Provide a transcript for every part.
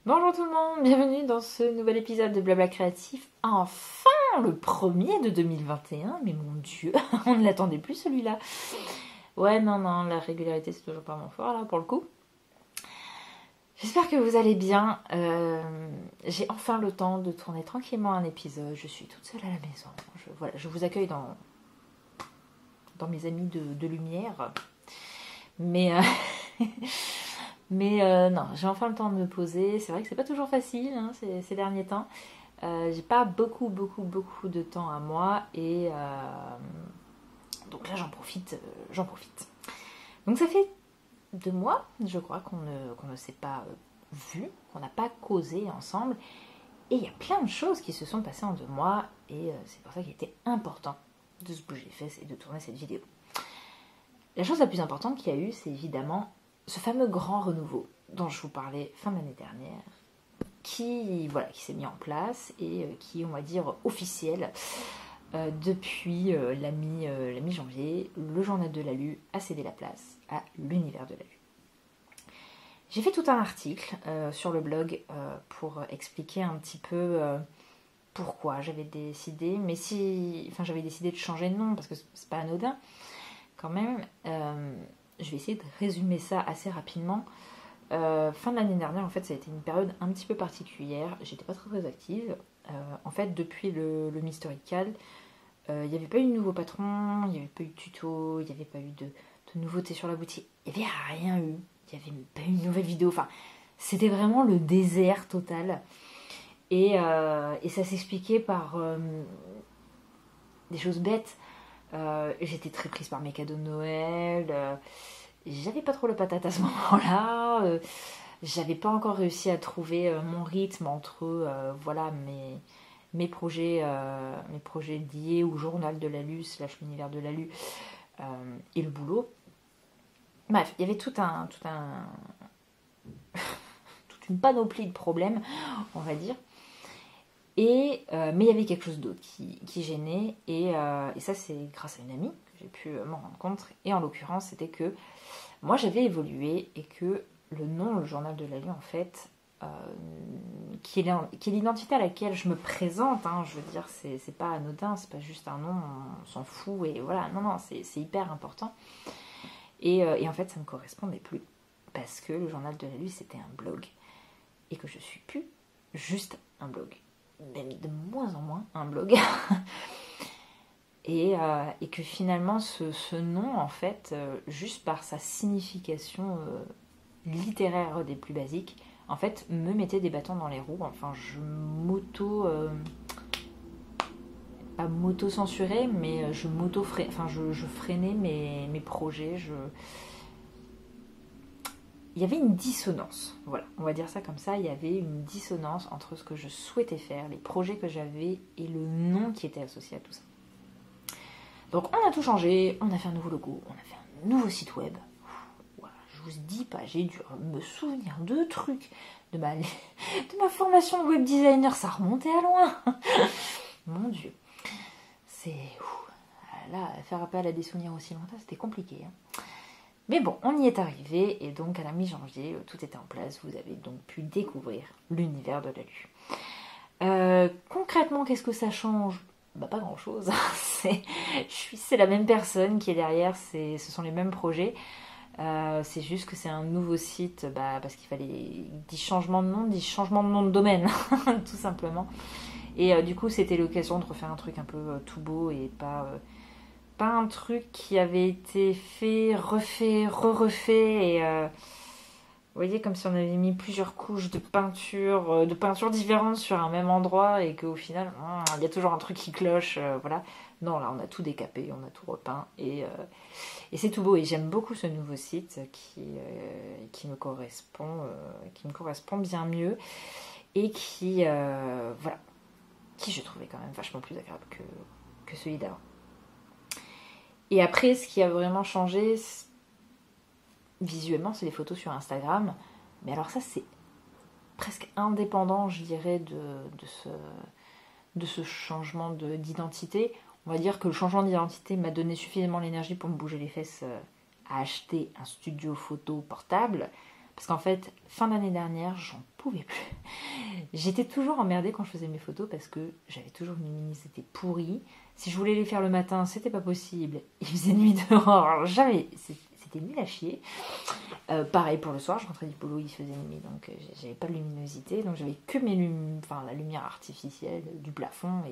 Bonjour tout le monde, bienvenue dans ce nouvel épisode de Blabla Créatif. Enfin, le premier de 2021, mais mon Dieu, on ne l'attendait plus celui-là. Ouais, non, la régularité c'est toujours pas mon fort là pour le coup. J'espère que vous allez bien. J'ai enfin le temps de tourner tranquillement un épisode. Je suis toute seule à la maison. Je vous accueille dans mes amis de lumière. Mais... non, j'ai enfin le temps de me poser. C'est vrai que c'est pas toujours facile hein, ces derniers temps. J'ai pas beaucoup de temps à moi et donc là j'en profite. Donc ça fait 2 mois, je crois, qu'on ne s'est pas vu, qu'on n'a pas causé ensemble. Et il y a plein de choses qui se sont passées en 2 mois et c'est pour ça qu'il était important de se bouger les fesses et de tourner cette vidéo. La chose la plus importante qu'il y a eu, c'est évidemment ce fameux grand renouveau dont je vous parlais fin d'année dernière, qui s'est mis en place et qui est, on va dire, officiel depuis la mi-janvier. Le journal de l'ALU a cédé la place à l'univers de l'ALU. J'ai fait tout un article sur le blog pour expliquer un petit peu pourquoi j'avais décidé, j'avais décidé de changer de nom parce que c'est pas anodin quand même. Je vais essayer de résumer ça assez rapidement. Fin de l'année dernière, en fait, ça a été une période un petit peu particulière. J'étais pas très active. En fait, depuis le Mystorical, il n'y avait pas eu de nouveau patron, il n'y avait pas eu de tuto, il n'y avait pas eu de nouveautés sur la boutique. Il n'y avait rien eu. Il n'y avait pas eu une nouvelle vidéo. Enfin, c'était vraiment le désert total. Et ça s'expliquait par des choses bêtes. J'étais très prise par mes cadeaux de Noël. J'avais pas trop la patate à ce moment-là. J'avais pas encore réussi à trouver mon rythme entre mes projets liés au journal de l'ALU / l'univers de l'ALU et le boulot. Bref, il y avait toute une panoplie de problèmes, on va dire. Mais il y avait quelque chose d'autre qui gênait, et ça c'est grâce à une amie que j'ai pu m'en rendre compte, et en l'occurrence c'était que moi j'avais évolué et que le nom, le journal de l'ALU en fait, qui est l'identité à laquelle je me présente, hein, je veux dire c'est pas anodin, c'est pas juste un nom, on s'en fout, et voilà, non, c'est hyper important, et en fait ça me correspondait plus, parce que le journal de l'ALU c'était un blog, et que je suis plus juste un blog, même de moins en moins un blog. et que finalement ce nom, en fait, juste par sa signification littéraire des plus basiques, en fait, me mettait des bâtons dans les roues. Enfin, je pas m'auto-censurais, mais je freinais mes projets. Il y avait une dissonance, voilà, on va dire ça comme ça, il y avait une dissonance entre ce que je souhaitais faire, les projets que j'avais et le nom qui était associé à tout ça. Donc on a tout changé, on a fait un nouveau logo, on a fait un nouveau site web. Voilà, je vous dis pas, j'ai dû me souvenir de trucs, de ma formation de web designer, ça remontait à loin. Mon Dieu, là, faire appel à des souvenirs aussi lointains, c'était compliqué, hein. Mais bon, on y est arrivé, et donc à la mi-janvier, tout était en place. Vous avez donc pu découvrir l'univers de l'ALU. Concrètement, qu'est-ce que ça change ? Pas grand-chose. C'est la même personne qui est derrière, ce sont les mêmes projets. C'est juste que c'est un nouveau site, parce qu'il fallait 10 changements de nom de domaine, tout simplement. Et du coup, c'était l'occasion de refaire un truc un peu tout beau et pas un truc qui avait été fait, refait, refait, et vous voyez, comme si on avait mis plusieurs couches de peinture différentes sur un même endroit, et qu'au final, il y a toujours un truc qui cloche, voilà. Non, là, on a tout décapé, on a tout repeint, et c'est tout beau, et j'aime beaucoup ce nouveau site qui me correspond bien mieux, et qui je trouvais quand même vachement plus agréable que celui d'avant. Et après, ce qui a vraiment changé, visuellement, c'est les photos sur Instagram. Mais alors ça, c'est presque indépendant, je dirais, de ce changement d'identité. On va dire que le changement d'identité m'a donné suffisamment l'énergie pour me bouger les fesses à acheter un studio photo portable. Parce qu'en fait, fin d'année dernière, j'en pouvais plus. J'étais toujours emmerdée quand je faisais mes photos parce que j'avais toujours une luminosité c'était pourri. Si je voulais les faire le matin, c'était pas possible. Il faisait nuit dehors, alors c'était nul à chier. Pareil pour le soir, je rentrais du boulot, il faisait nuit, donc j'avais pas de luminosité, donc j'avais que la lumière artificielle du plafond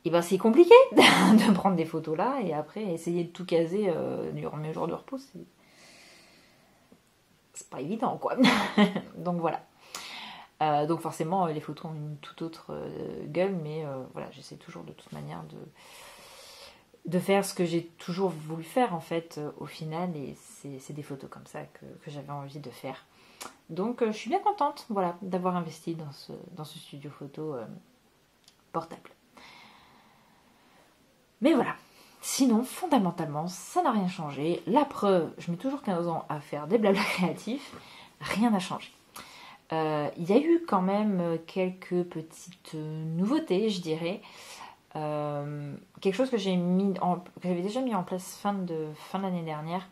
et ben c'est compliqué de prendre des photos là et après essayer de tout caser durant mes jours de repos, c'est pas évident quoi. Donc voilà. Donc forcément les photos ont une toute autre gueule, mais voilà, j'essaie toujours de toute manière de faire ce que j'ai toujours voulu faire en fait au final, et c'est des photos comme ça que j'avais envie de faire. Donc je suis bien contente, voilà, d'avoir investi dans ce studio photo portable. Mais voilà, sinon fondamentalement ça n'a rien changé. La preuve, je mets toujours 15 ans à faire des blabla créatifs, rien n'a changé. Il y a eu quand même quelques petites nouveautés, je dirais. Quelque chose que j'avais déjà mis en place fin de l'année dernière,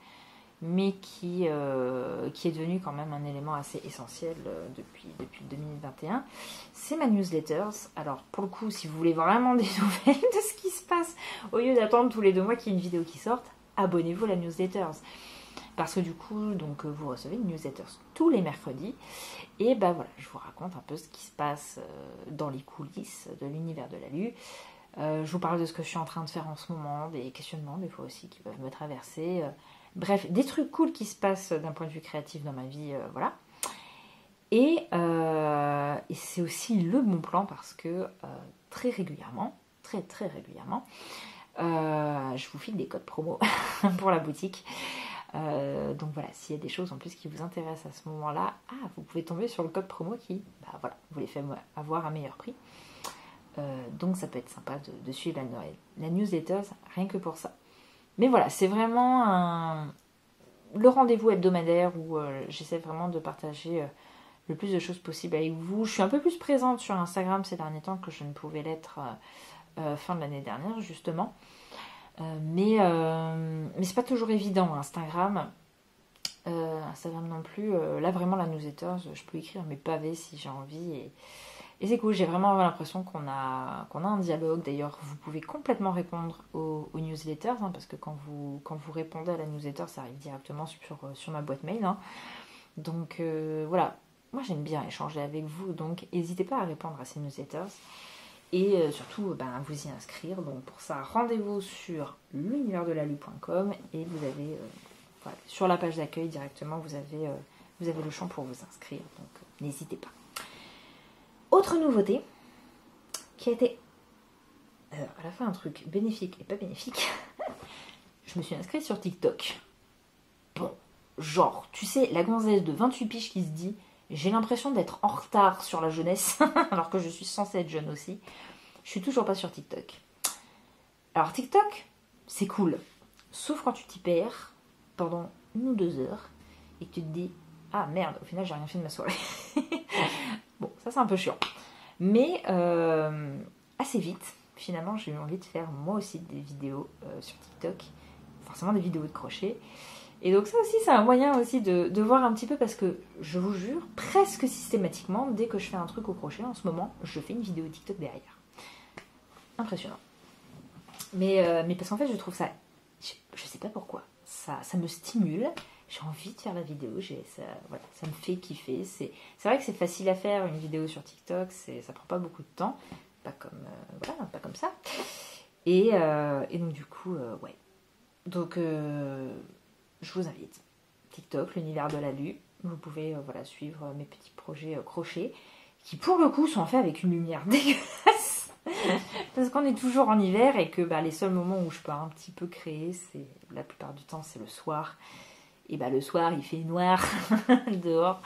mais qui est devenu quand même un élément assez essentiel depuis 2021, c'est ma newsletter. Alors pour le coup, si vous voulez vraiment des nouvelles de ce qui se passe, au lieu d'attendre tous les 2 mois qu'il y ait une vidéo qui sorte, abonnez-vous à la newsletter. Parce que du coup, donc, vous recevez une newsletter tous les mercredis. Et ben voilà, je vous raconte un peu ce qui se passe dans les coulisses de l'univers de la Lune. Je vous parle de ce que je suis en train de faire en ce moment, des questionnements des fois aussi qui peuvent me traverser. Bref, des trucs cool qui se passent d'un point de vue créatif dans ma vie, voilà. Et c'est aussi le bon plan parce que très régulièrement, très régulièrement, je vous file des codes promo pour la boutique. Donc voilà, s'il y a des choses en plus qui vous intéressent à ce moment-là, vous pouvez tomber sur le code promo qui, vous les fait avoir un meilleur prix. Donc ça peut être sympa de suivre la newsletter, rien que pour ça. Mais voilà, c'est vraiment le rendez-vous hebdomadaire où j'essaie vraiment de partager le plus de choses possible avec vous. Je suis un peu plus présente sur Instagram ces derniers temps que je ne pouvais l'être fin de l'année dernière, justement. Mais c'est pas toujours évident, Instagram. Instagram non plus. Là, vraiment, la newsletter, je peux écrire mes pavés si j'ai envie. Et c'est cool, j'ai vraiment l'impression qu'on a un dialogue. D'ailleurs, vous pouvez complètement répondre aux newsletters, parce que quand vous répondez à la newsletter, ça arrive directement sur ma boîte mail. Donc voilà, moi j'aime bien échanger avec vous, donc n'hésitez pas à répondre à ces newsletters. Et surtout, vous y inscrire. Donc pour ça, rendez-vous sur l'universdelalu.com et vous avez, sur la page d'accueil directement, vous avez le champ pour vous inscrire. Donc n'hésitez pas. Autre nouveauté qui a été à la fois un truc bénéfique et pas bénéfique, je me suis inscrite sur TikTok. Bon, genre, tu sais, la gonzesse de 28 piges qui se dit j'ai l'impression d'être en retard sur la jeunesse, alors que je suis censée être jeune aussi. Je suis toujours pas sur TikTok. Alors TikTok, c'est cool, sauf quand tu t'y perds pendant 1 ou 2 heures et que tu te dis ah merde, au final j'ai rien fait de ma soirée. Bon, ça c'est un peu chiant. Mais assez vite, finalement, j'ai eu envie de faire moi aussi des vidéos sur TikTok. Forcément des vidéos de crochet. Et donc ça aussi, c'est un moyen aussi de voir un petit peu, parce que je vous jure, presque systématiquement, dès que je fais un truc au crochet, en ce moment, je fais une vidéo TikTok derrière. Impressionnant. Mais parce qu'en fait, je trouve ça, je sais pas pourquoi, ça me stimule. J'ai envie de faire la vidéo, ça me fait kiffer. C'est vrai que c'est facile à faire une vidéo sur TikTok, ça prend pas beaucoup de temps, pas comme ça. Et donc du coup, ouais. Donc je vous invite. TikTok, l'univers de la Lune. Vous pouvez suivre mes petits projets crochet, qui pour le coup sont faits avec une lumière dégueulasse. Parce qu'on est toujours en hiver et que les seuls moments où je peux un petit peu créer, c'est la plupart du temps c'est le soir. Et le soir il fait noir dehors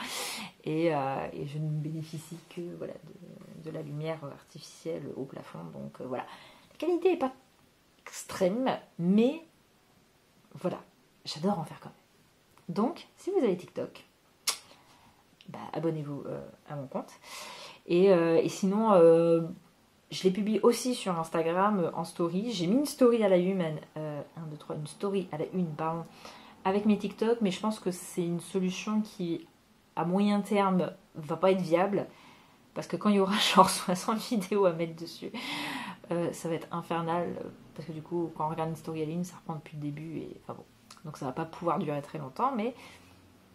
et je ne bénéficie que de la lumière artificielle au plafond. Donc voilà, la qualité n'est pas extrême, mais voilà, j'adore en faire quand même. Donc si vous avez TikTok, abonnez-vous à mon compte. Et sinon, je les publie aussi sur Instagram en story. J'ai mis une story à la une, une story à la une, pardon, avec mes TikTok, mais je pense que c'est une solution qui, à moyen terme, va pas être viable. Parce que quand il y aura genre 60 vidéos à mettre dessus, ça va être infernal. Parce que du coup, quand on regarde une story à ligne, ça reprend depuis le début. Et, enfin bon. Donc ça va pas pouvoir durer très longtemps. Mais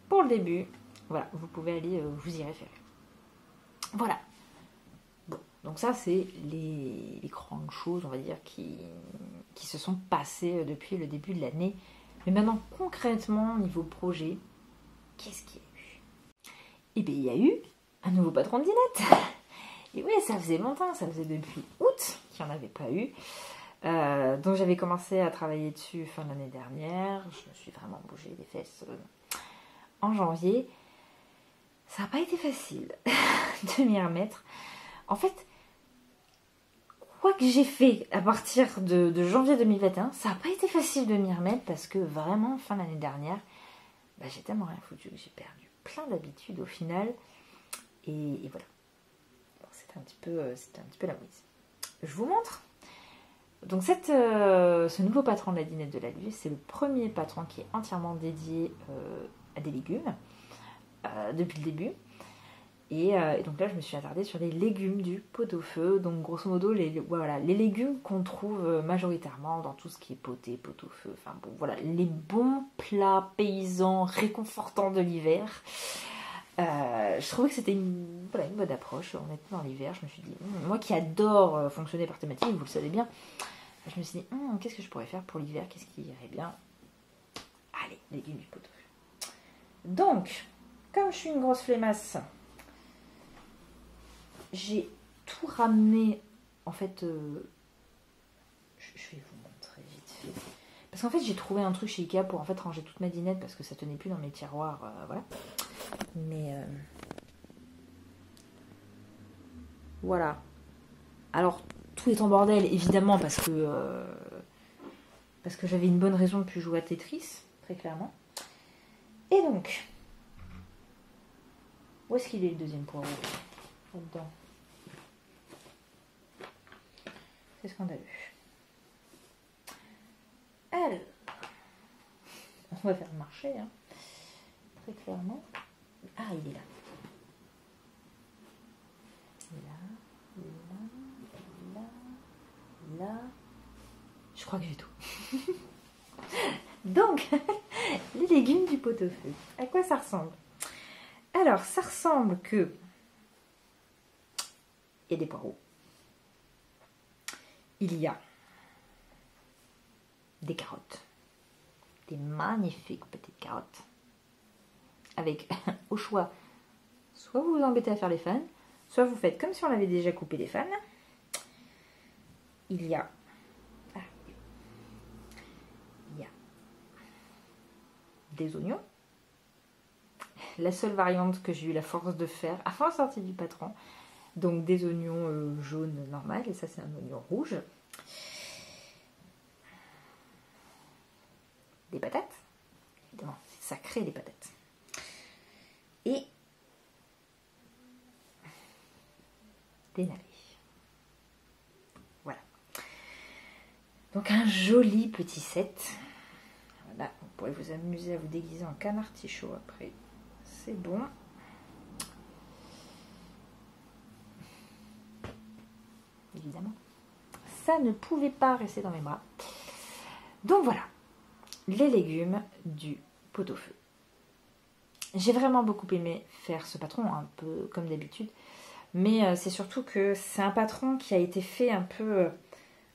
pour le début, voilà, vous pouvez aller vous y référer. Voilà. Bon, donc ça, c'est les grandes choses, on va dire, qui se sont passées depuis le début de l'année. Mais maintenant, concrètement, niveau projet, qu'est-ce qu'il y a eu? Eh bien, il y a eu un nouveau patron de dinette. Et oui, ça faisait longtemps, ça faisait depuis août qu'il n'y en avait pas eu. Donc j'avais commencé à travailler dessus fin de l'année dernière. Je me suis vraiment bougé les fesses en janvier. Ça n'a pas été facile de m'y remettre. En fait, quoi que j'ai fait à partir de janvier 2021, ça n'a pas été facile de m'y remettre parce que vraiment, fin de l'année dernière, j'ai tellement rien foutu que j'ai perdu plein d'habitudes au final. Et voilà. C'était un petit peu la mouise. Je vous montre. Donc ce nouveau patron de la dinette de la Lune, c'est le premier patron qui est entièrement dédié à des légumes depuis le début. Et donc là, je me suis attardée sur les légumes du pot-au-feu. Donc grosso modo, les légumes qu'on trouve majoritairement dans tout ce qui est poté, pot-au-feu. Enfin bon, voilà, les bons plats paysans réconfortants de l'hiver. Je trouvais que c'était une bonne approche. On était dans l'hiver, je me suis dit, moi qui adore fonctionner par thématique, vous le savez bien, je me suis dit, qu'est-ce que je pourrais faire pour l'hiver, qu'est-ce qui irait bien? Allez, légumes du pot-au-feu. Donc, comme je suis une grosse flemmasse, j'ai tout ramené, en fait, je vais vous montrer vite fait. Parce qu'en fait, j'ai trouvé un truc chez Ikea pour en fait ranger toute ma dinette parce que ça tenait plus dans mes tiroirs, voilà. Mais voilà. Alors, tout est en bordel, évidemment, parce que j'avais une bonne raison de plus jouer à Tetris, très clairement. Et donc, où est-ce qu'il est le deuxième poireau? Là-dedans. C'est ce qu'on a vu. Alors, on va faire marcher, hein, très clairement. Ah, il est là. Là. Je crois que j'ai tout. Donc, les légumes du pot-au-feu. À quoi ça ressemble? Alors, ça ressemble que il y a des poireaux. Il y a des carottes. Des magnifiques petites carottes. Avec, au choix, soit vous vous embêtez à faire les fans, soit vous faites comme si on avait déjà coupé les fans. Il y a des oignons. La seule variante que j'ai eu la force de faire avant la sortie du patron. Donc des oignons jaunes normales, et ça c'est un oignon rouge. Des patates, évidemment, c'est sacré les patates. Et des navets. Voilà. Donc un joli petit set. Voilà, vous pourrez vous amuser à vous déguiser en canard artichaut après. C'est bon. Évidemment. Ça ne pouvait pas rester dans mes bras. Donc voilà, les légumes du pot-au-feu. J'ai vraiment beaucoup aimé faire ce patron, un peu comme d'habitude. Mais c'est surtout que c'est un patron qui a été fait un peu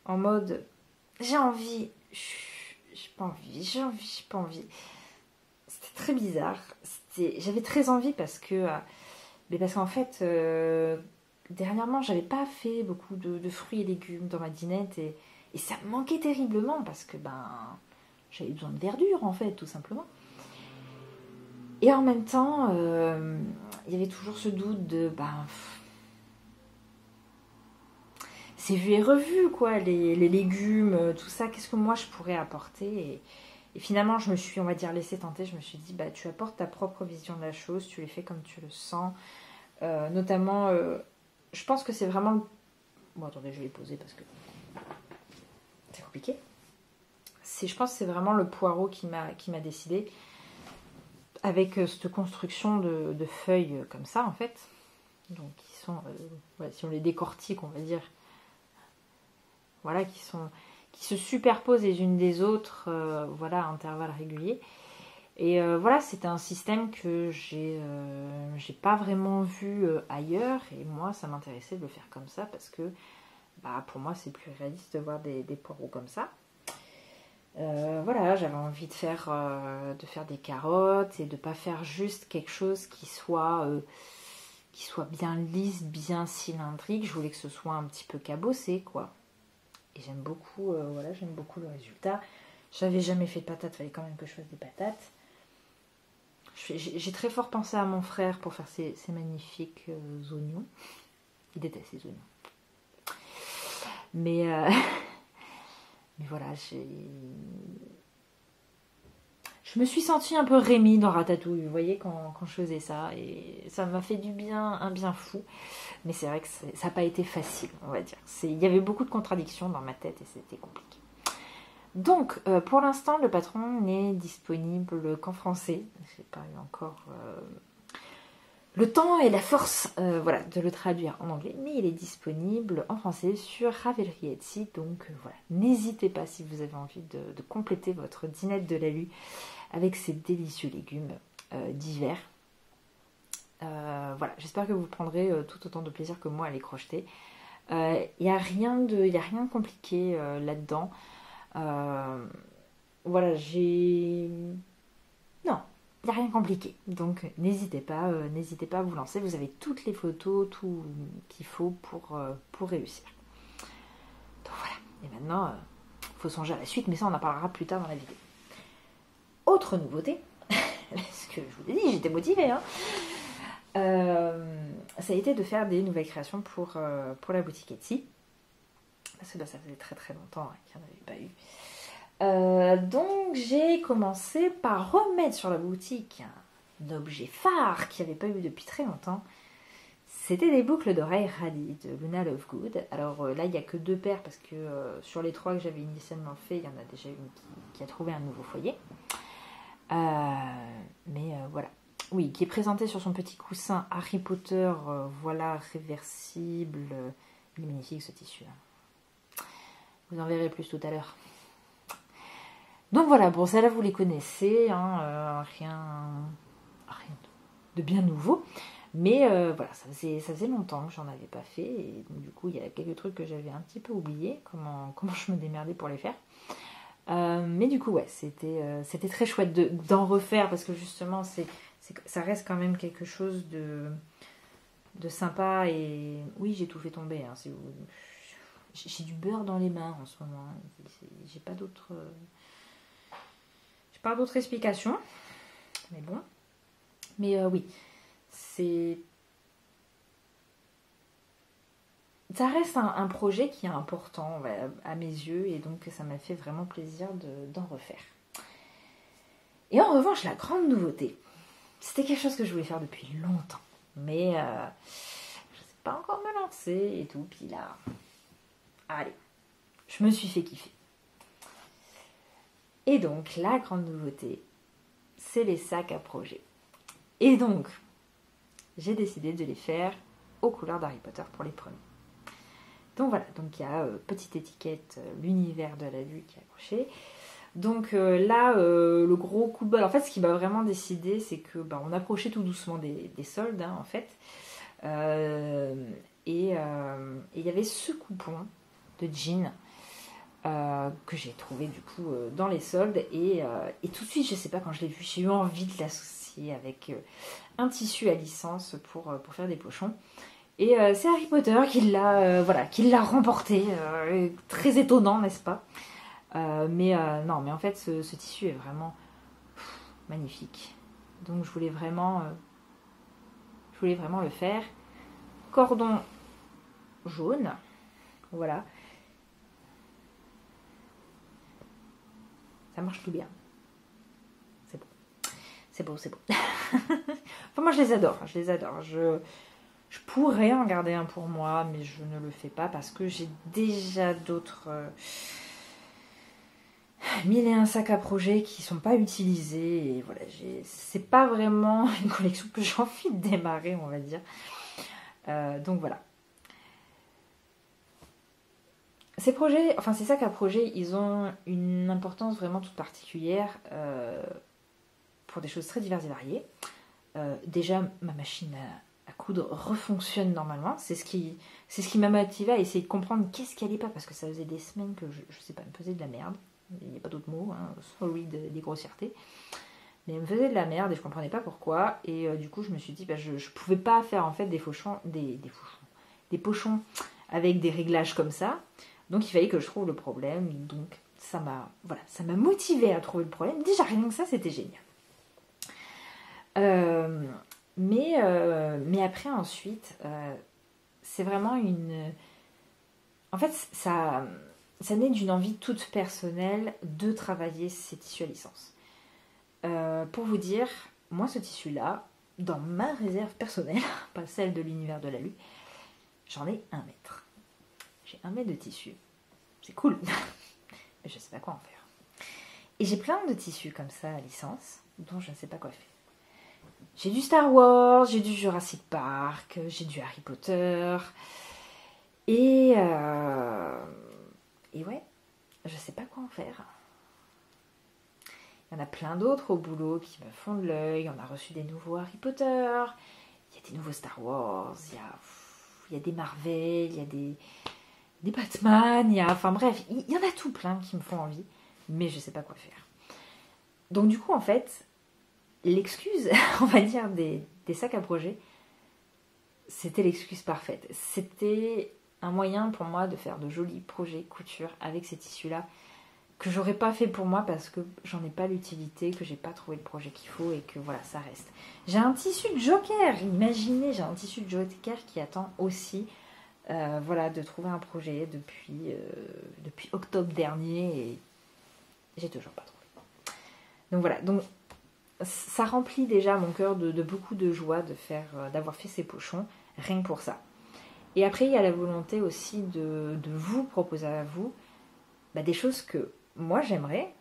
en mode j'ai envie, j'ai pas envie, j'ai pas envie. C'était très bizarre. J'avais très envie parce qu'en fait, dernièrement, j'avais pas fait beaucoup de fruits et légumes dans ma dinette et ça me manquait terriblement parce que j'avais besoin de verdure en fait, tout simplement. Et en même temps, il y avait toujours ce doute de c'est vu et revu quoi, les légumes, tout ça, qu'est-ce que moi je pourrais apporter et finalement je me suis, on va dire, laissée tenter. Je me suis dit, tu apportes ta propre vision de la chose, tu les fais comme tu le sens, notamment je pense que c'est vraiment bon, attendez, je vais les poser parce que c'est compliqué. je pense que c'est vraiment le poireau qui m'a décidé. Avec cette construction de feuilles comme ça, en fait. Donc, qui sont, voilà, si on les décortique, on va dire, voilà, qui se superposent les unes des autres, voilà, à intervalles réguliers. Et voilà, c'est un système que j'ai pas vraiment vu ailleurs. Et moi, ça m'intéressait de le faire comme ça parce que, bah, pour moi, c'est plus réaliste de voir des poireaux comme ça. Voilà, j'avais envie de faire des carottes et de pas faire juste quelque chose qui soit bien lisse, bien cylindrique. Je voulais que ce soit un petit peu cabossé, quoi. Et j'aime beaucoup, voilà, j'aime beaucoup le résultat. J'avais jamais fait de patates, il fallait quand même que je fasse des patates. J'ai très fort pensé à mon frère pour faire ces magnifiques oignons. Il déteste les oignons. Mais voilà, je me suis sentie un peu Rémi dans Ratatouille, vous voyez, quand je faisais ça. Et ça m'a fait du bien, un bien fou. Mais c'est vrai que ça n'a pas été facile, on va dire. Il y avait beaucoup de contradictions dans ma tête et c'était compliqué. Donc, pour l'instant, le patron n'est disponible qu'en français. Je n'ai pas eu encore le temps et la force voilà, de le traduire en anglais. Mais il est disponible en français sur Ravelry Etsy. Donc, voilà, n'hésitez pas si vous avez envie de compléter votre dînette de l'alu avec ces délicieux légumes d'hiver. Voilà, j'espère que vous prendrez tout autant de plaisir que moi à les crocheter. Il n'y a rien de compliqué là-dedans. Voilà, non, il n'y a rien de compliqué. Donc n'hésitez pas à vous lancer. Vous avez toutes les photos, tout qu'il faut pour réussir. Donc voilà. Et maintenant, il faut songer à la suite, mais ça on en parlera plus tard dans la vidéo. Autre nouveauté, parce que je vous l'ai dit, j'étais motivée, hein. Ça a été de faire des nouvelles créations pour la boutique Etsy. Parce que là, ça faisait très très longtemps qu'il n'y en avait pas eu. Donc j'ai commencé par remettre sur la boutique un objet phare qu'il n'y avait pas eu depuis très longtemps. C'était des boucles d'oreilles Radi de Luna Lovegood. Alors là, il n'y a que 2 paires parce que sur les 3 que j'avais initialement fait, il y en a déjà une qui a trouvé un nouveau foyer. Mais voilà. Oui, qui est présenté sur son petit coussin Harry Potter, voilà, réversible. Il est magnifique ce tissu. Vous en verrez plus tout à l'heure. Donc voilà, bon, celle-là vous les connaissez, hein, rien de bien nouveau. Mais voilà, ça faisait longtemps que j'en avais pas fait. Et donc, du coup, il y a quelques trucs que j'avais un petit peu oubliés, comment je me démerdais pour les faire. Mais du coup, ouais, c'était très chouette d'en refaire parce que justement, ça reste quand même quelque chose de sympa. Et oui, j'ai tout fait tomber. Hein, j'ai du beurre dans les mains en ce moment. J'ai pas d'autre explication. Mais bon. Mais oui, ça reste un projet qui est important à mes yeux et donc ça m'a fait vraiment plaisir d'en refaire. Et en revanche, la grande nouveauté, c'était quelque chose que je voulais faire depuis longtemps, mais je ne sais pas encore me lancer et tout. Puis là, allez, je me suis fait kiffer. Et donc, la grande nouveauté, c'est les sacs à projet. Et donc, j'ai décidé de les faire aux couleurs d'Harry Potter pour les premiers. Donc voilà, donc il y a petite étiquette, l'univers de la lune qui est accroché. Donc là, le gros coup de bol, en fait, ce qui m'a vraiment décidé, c'est que on approchait tout doucement des soldes, hein, en fait. Et il y avait ce coupon de jean que j'ai trouvé du coup dans les soldes. Et tout de suite, je sais pas, quand je l'ai vu, j'ai eu envie de l'associer avec un tissu à licence pour faire des pochons. Et c'est Harry Potter qui l'a remporté. Très étonnant, n'est-ce pas? Mais en fait, ce tissu est vraiment magnifique. Donc je voulais vraiment le faire. Cordon jaune, voilà. Ça marche tout bien. C'est beau. Enfin, moi je les adore. Je pourrais en garder un pour moi, mais je ne le fais pas parce que j'ai déjà d'autres 1000 et un sacs à projet qui sont pas utilisés. Et voilà, c'est pas vraiment une collection que j'ai envie de démarrer, on va dire. Donc voilà. Ces projets, enfin ces sacs à projet, ils ont une importance vraiment toute particulière pour des choses très diverses et variées. Déjà, ma machine à coudre refonctionne normalement. C'est ce qui m'a motivé à essayer de comprendre qu'est-ce qui allait pas, parce que ça faisait des semaines que je sais pas, elle me faisait de la merde. Il n'y a pas d'autre mot, hein, sorry des grossièretés. Mais elle me faisait de la merde et je comprenais pas pourquoi. Et du coup, je me suis dit, je pouvais pas faire en fait des pochons avec des réglages comme ça. Donc il fallait que je trouve le problème. Donc ça m'a motivé à trouver le problème. Déjà rien que ça, c'était génial. Mais après ensuite, c'est vraiment une... En fait, ça naît d'une envie toute personnelle de travailler ces tissus à licence. Pour vous dire, moi ce tissu-là, dans ma réserve personnelle, pas celle de l'univers de la Lune, j'en ai 1 mètre. J'ai 1 mètre de tissu. C'est cool. Mais je ne sais pas quoi en faire. Et j'ai plein de tissus comme ça à licence, dont je ne sais pas quoi faire. J'ai du Star Wars, j'ai du Jurassic Park, j'ai du Harry Potter. Et ouais, je sais pas quoi en faire. Il y en a plein d'autres au boulot qui me font de l'œil. On a reçu des nouveaux Harry Potter, il y a des nouveaux Star Wars, il y a des Marvel, il y a des Batman, enfin bref, il y en a tout plein qui me font envie, mais je sais pas quoi faire. Donc du coup, en fait, l'excuse, on va dire, des sacs à projet, c'était l'excuse parfaite. C'était un moyen pour moi de faire de jolis projets couture avec ces tissus-là, que j'aurais pas fait pour moi parce que j'en ai pas l'utilité, que j'ai pas trouvé le projet qu'il faut et que voilà, ça reste. J'ai un tissu de Joker, imaginez, j'ai un tissu de Joker qui attend aussi de trouver un projet depuis octobre dernier et j'ai toujours pas trouvé. Donc voilà, donc ça remplit déjà mon cœur de beaucoup de joie d'avoir fait ces pochons, rien que pour ça. Et après, il y a la volonté aussi de vous proposer à vous des choses que moi j'aimerais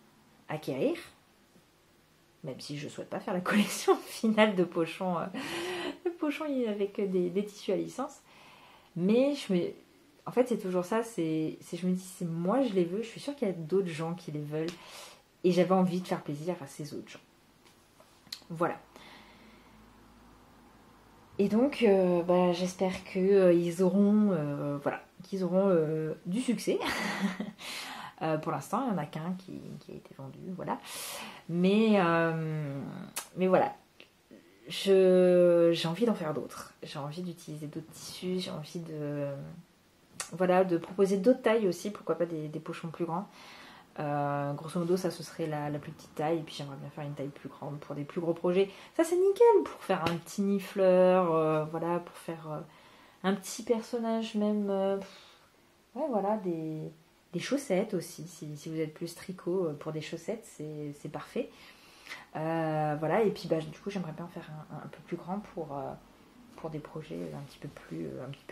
acquérir, même si je ne souhaite pas faire la collection finale de pochons avec des tissus à licence. Mais en fait, c'est toujours ça, je me dis, c'est moi je les veux, je suis sûre qu'il y a d'autres gens qui les veulent, et j'avais envie de faire plaisir à ces autres gens. Voilà. Et donc, j'espère qu'ils auront, du succès. Pour l'instant, il n'y en a qu'un qui a été vendu, voilà. Mais voilà, j'ai envie d'en faire d'autres. J'ai envie d'utiliser d'autres tissus, j'ai envie de proposer d'autres tailles aussi, pourquoi pas des pochons plus grands. Grosso modo, ça ce serait la plus petite taille, et puis j'aimerais bien faire une taille plus grande pour des plus gros projets. Ça c'est nickel pour faire un petit nifleur, pour faire un petit personnage même. Des chaussettes aussi, si vous êtes plus tricot pour des chaussettes, c'est parfait. Et puis du coup j'aimerais bien faire un peu plus grand pour des projets un petit peu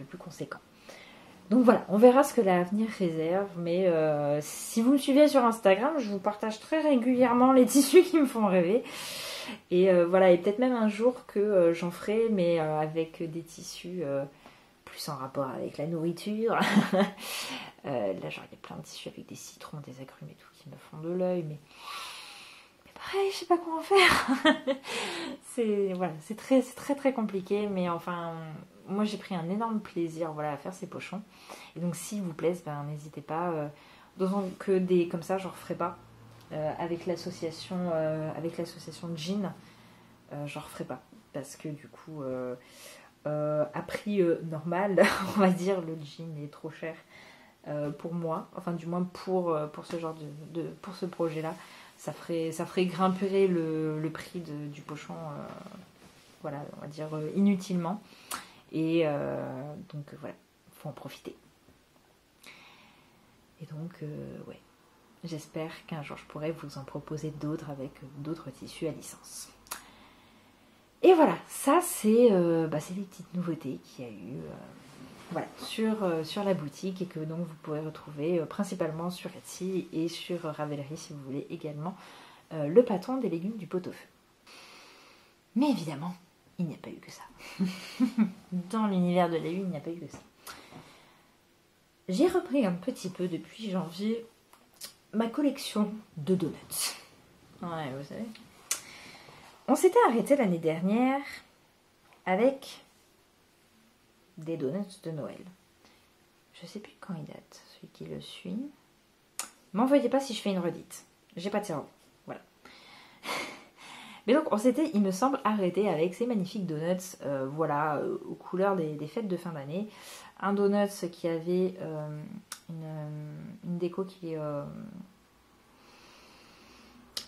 plus conséquents. Donc voilà, on verra ce que l'avenir réserve, mais si vous me suivez sur Instagram, je vous partage très régulièrement les tissus qui me font rêver. Et et peut-être même un jour que j'en ferai, mais avec des tissus plus en rapport avec la nourriture. Là, genre, il y a plein de tissus avec des citrons, des agrumes et tout qui me font de l'œil, mais pareil, je sais pas comment faire. c'est très très compliqué, mais enfin, moi j'ai pris un énorme plaisir à faire ces pochons. Et donc, s'ils vous plaisent, n'hésitez pas. D'autant que des comme ça, j'en referai pas. Avec l'association de jeans, j'en referai pas. Parce que du coup, à prix normal, on va dire, le jean est trop cher pour moi. Enfin, du moins pour ce genre pour ce projet-là. Ça ferait grimper le prix du pochon, on va dire inutilement. Et donc voilà, faut en profiter. Et donc, j'espère qu'un jour je pourrai vous en proposer d'autres avec d'autres tissus à licence. Et voilà, ça c'est les petites nouveautés qu'il y a eu voilà, sur la boutique et que donc vous pourrez retrouver principalement sur Etsy et sur Ravelry si vous voulez également le patron des légumes du pot-au-feu. Mais évidemment, il n'y a pas eu que ça. Dans l'univers de l'AU, il n'y a pas eu que ça. J'ai repris un petit peu depuis janvier ma collection de donuts. Ouais, vous savez. On s'était arrêté l'année dernière avec des donuts de Noël. Je sais plus quand il date, celui qui le suit. M'envoyez pas si je fais une redite. J'ai pas de cerveau. Voilà. Mais donc, on s'était, il me semble, arrêté avec ces magnifiques donuts, aux couleurs des fêtes de fin d'année. Un donut qui avait une déco qui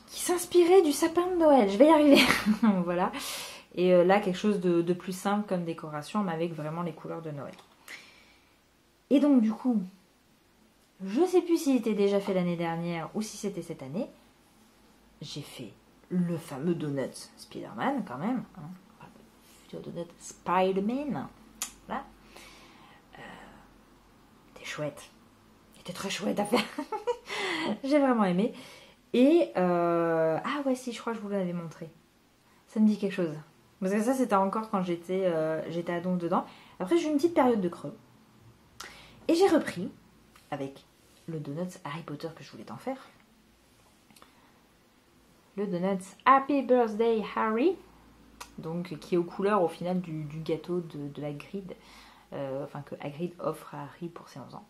s'inspirait du sapin de Noël. Je vais y arriver. Voilà. Et là, quelque chose de plus simple comme décoration, mais avec vraiment les couleurs de Noël. Et donc, du coup, je sais plus s'il était déjà fait l'année dernière ou si c'était cette année. J'ai fait le fameux donut Spider-Man, quand même. Hein. Le donut Spider-Man. Voilà. C'était chouette. C'était très chouette à faire. J'ai vraiment aimé. Et, ah ouais, si, je crois que je vous l'avais montré. Ça me dit quelque chose. Parce que ça, c'était encore quand j'étais à donf dedans. Après, j'ai eu une petite période de creux. Et j'ai repris avec le donut Harry Potter que je voulais t'en faire. Le donut Happy Birthday Harry. Donc, qui est aux couleurs au final du gâteau de Hagrid. Que Hagrid offre à Harry pour ses 11 ans.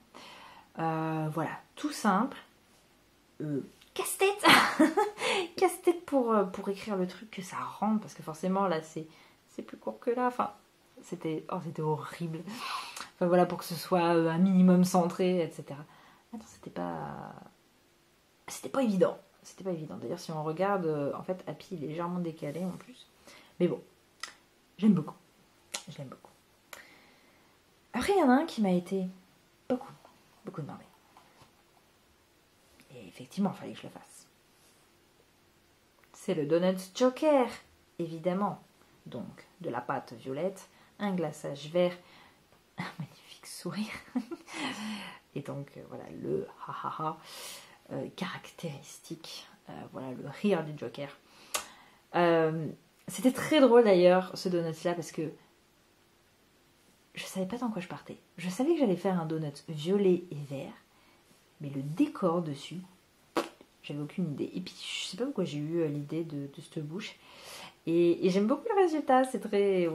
Voilà, tout simple. Casse-tête. Casse-tête pour écrire le truc que ça rentre. Parce que forcément, là, c'est plus court que là. Enfin, c'était horrible. Enfin, voilà, pour que ce soit un minimum centré, etc. Attends, c'était pas évident. C'était pas évident. D'ailleurs, si on regarde, en fait, Happy est légèrement décalé en plus. Mais bon, j'aime beaucoup. Je l'aime beaucoup. Après, il y en a un qui m'a été beaucoup demandé. Et effectivement, il fallait que je le fasse. C'est le Donut Joker, évidemment. Donc, de la pâte violette, un glaçage vert, un magnifique sourire. Et donc, voilà, le ha-ha-ha caractéristique. Voilà, le rire du Joker. C'était très drôle d'ailleurs, ce donut-là, parce que je savais pas dans quoi je partais. Je savais que j'allais faire un donut violet et vert, mais le décor dessus, j'avais aucune idée. Et puis, je sais pas pourquoi j'ai eu l'idée de cette bouche. Et j'aime beaucoup le résultat, c'est très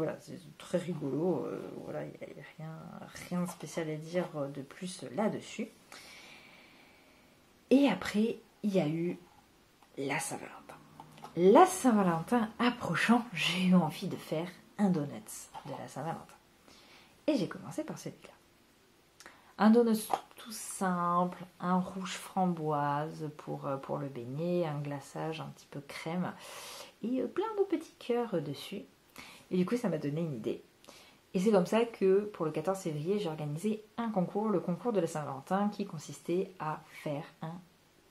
rigolo. Voilà, il n'y a rien de spécial à dire de plus là-dessus. Et après, il y a eu la Saint-Valentin. La Saint-Valentin approchant, j'ai eu envie de faire un donut de la Saint-Valentin. Et j'ai commencé par celui-là. Un donut tout simple, un rouge framboise pour le beignet, un glaçage un petit peu crème et plein de petits cœurs dessus. Et du coup, ça m'a donné une idée. Et c'est comme ça que pour le 14 février, j'ai organisé un concours, le concours de la Saint-Valentin, qui consistait à faire un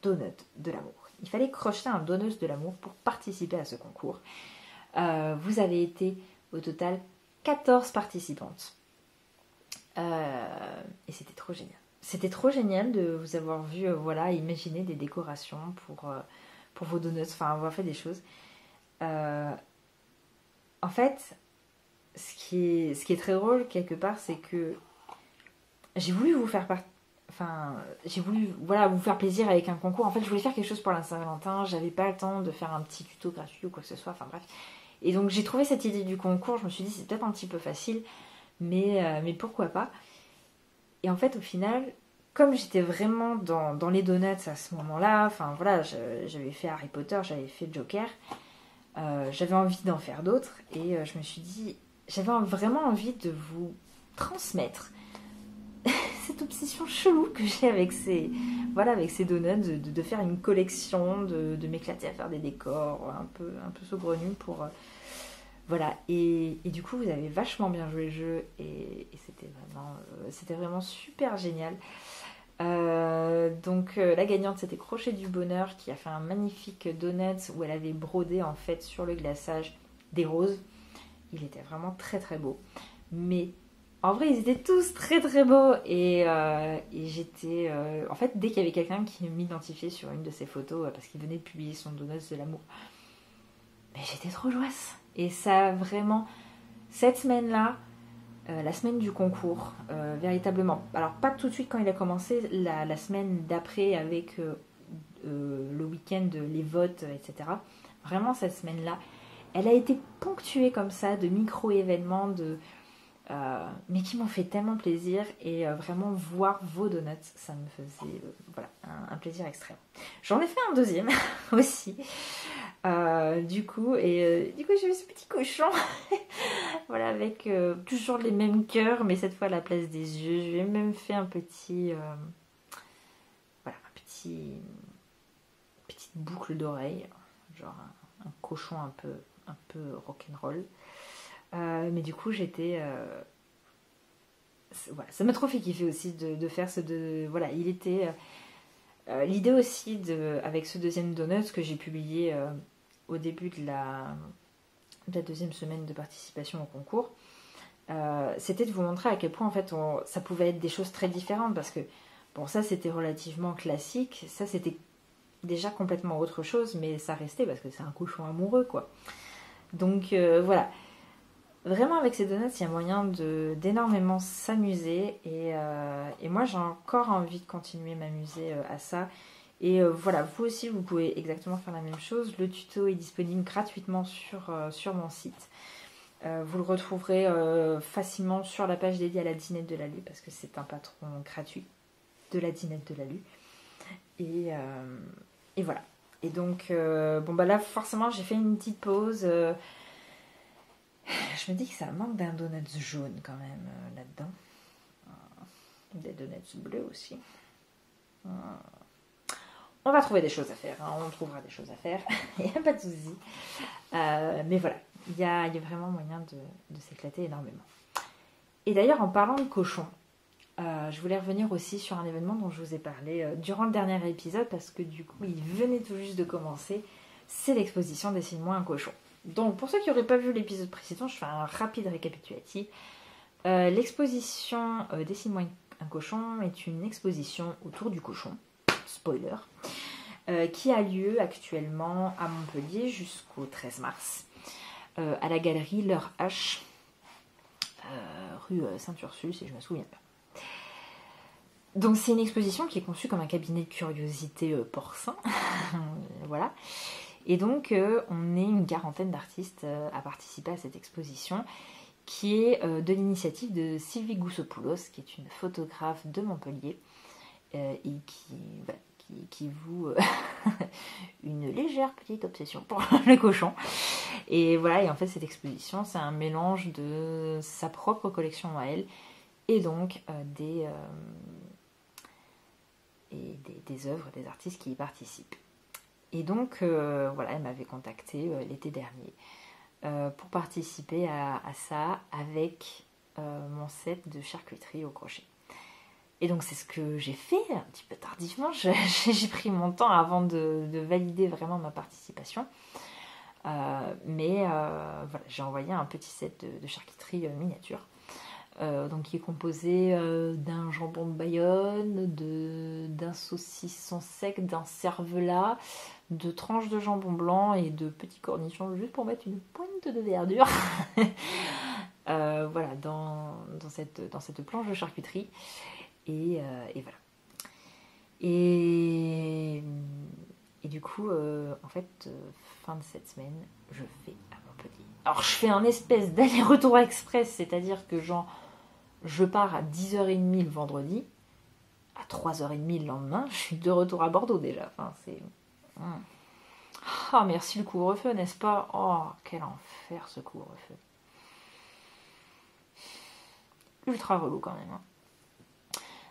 donut de l'amour. Il fallait crocheter un donut de l'amour pour participer à ce concours. Vous avez été au total 14 participantes. Et c'était trop génial. C'était trop génial de vous avoir vu imaginer des décorations pour vos donuts, enfin avoir fait des choses. En fait, ce qui est très drôle quelque part, c'est que j'ai voulu vous faire vous faire plaisir avec un concours. En fait, je voulais faire quelque chose pour la Saint-Valentin. J'avais pas le temps de faire un petit tuto gratuit ou quoi que ce soit. Enfin bref. Et donc j'ai trouvé cette idée du concours. Je me suis dit c'est peut-être un petit peu facile, mais pourquoi pas. Et en fait, au final, comme j'étais vraiment dans les donuts à ce moment-là, enfin voilà, j'avais fait Harry Potter, j'avais fait Joker, j'avais envie d'en faire d'autres et je me suis dit, j'avais vraiment envie de vous transmettre cette obsession chelou que j'ai avec ces donuts, de faire une collection, de m'éclater à faire des décors un peu saugrenus pour... Voilà, et du coup vous avez vachement bien joué le jeu et c'était vraiment super génial. Donc la gagnante c'était Crochet du Bonheur qui a fait un magnifique donut où elle avait brodé en fait sur le glaçage des roses. Il était vraiment très très beau. Mais En vrai, ils étaient tous très très beaux et j'étais... en fait, dès qu'il y avait quelqu'un qui m'identifiait sur une de ses photos parce qu'il venait de publier son Donuts de l'amour, mais j'étais trop joyeuse. Et ça vraiment... Cette semaine-là, la semaine du concours, véritablement. Alors, pas tout de suite quand il a commencé, la semaine d'après avec le week-end, les votes, etc. Vraiment, cette semaine-là, elle a été ponctuée comme ça de micro-événements, mais qui m'ont fait tellement plaisir. Et vraiment, voir vos donuts, ça me faisait voilà, un plaisir extrême. J'en ai fait un deuxième aussi. Du coup, j'ai eu ce petit cochon voilà, avec toujours les mêmes cœurs, mais cette fois à la place des yeux. Je lui ai même fait un petit voilà, petite boucle d'oreille, genre un cochon un peu rock'n'roll. Mais du coup, j'étais voilà, ça m'a trop fait kiffer aussi de faire voilà, il était l'idée aussi avec ce deuxième donut que j'ai publié au début de la deuxième semaine de participation au concours, c'était de vous montrer à quel point en fait ça pouvait être des choses très différentes, parce que bon, ça c'était relativement classique, ça c'était déjà complètement autre chose, mais ça restait parce que c'est un cochon amoureux quoi. Donc voilà, vraiment avec ces donuts il y a moyen d'énormément s'amuser, et moi j'ai encore envie de continuer m'amuser à ça. Et voilà, vous aussi, vous pouvez exactement faire la même chose. Le tuto est disponible gratuitement sur mon site. Vous le retrouverez facilement sur la page dédiée à la Dinette de Lalu, parce que c'est un patron gratuit de la Dinette de Lalu. Et voilà. Et donc, bon bah là, forcément, j'ai fait une petite pause. Je me dis que ça manque d'un donut jaune quand même là-dedans. Des donuts bleus aussi. On va trouver des choses à faire, hein. On trouvera des choses à faire, il n'y a pas de souci. Mais voilà, il y a vraiment moyen de s'éclater énormément. Et d'ailleurs, en parlant de cochon, je voulais revenir aussi sur un événement dont je vous ai parlé durant le dernier épisode, parce que du coup, il venait tout juste de commencer. C'est l'exposition Dessine-moi un cochon. Donc, pour ceux qui n'auraient pas vu l'épisode précédent, je fais un rapide récapitulatif. L'exposition Dessine-moi un cochon est une exposition autour du cochon. Spoiler, qui a lieu actuellement à Montpellier jusqu'au 13 mars, à la galerie L'Heure H, rue Sainte-Ursule, si je me souviens bien. Donc c'est une exposition qui est conçue comme un cabinet de curiosité porcin, voilà. Et donc on est une quarantaine d'artistes à participer à cette exposition, qui est de l'initiative de Sylvie Goussopoulos, qui est une photographe de Montpellier, et qui voue une légère petite obsession pour le cochon. Et voilà, et en fait cette exposition, c'est un mélange de sa propre collection à elle, et donc des œuvres des artistes qui y participent. Et donc voilà, elle m'avait contactée l'été dernier pour participer à ça avec mon set de charcuterie au crochet. Et donc c'est ce que j'ai fait un petit peu tardivement. J'ai pris mon temps avant de valider vraiment ma participation. Mais voilà, j'ai envoyé un petit set de charcuterie miniature. Donc qui est composé d'un jambon de Bayonne, d'un saucisson sec, d'un cervelas, de tranches de jambon blanc et de petits cornichons juste pour mettre une pointe de verdure. Voilà, dans cette planche de charcuterie. Et voilà. Et du coup, en fait, fin de cette semaine, je vais à Montpellier. Alors, je fais un espèce d'aller-retour express, c'est-à-dire que je pars à 10h30 le vendredi, à 3h30 le lendemain, je suis de retour à Bordeaux déjà. Enfin, c'est... Ah, merci le couvre-feu, n'est-ce pas? Oh, quel enfer ce couvre-feu. Ultra relou quand même, hein.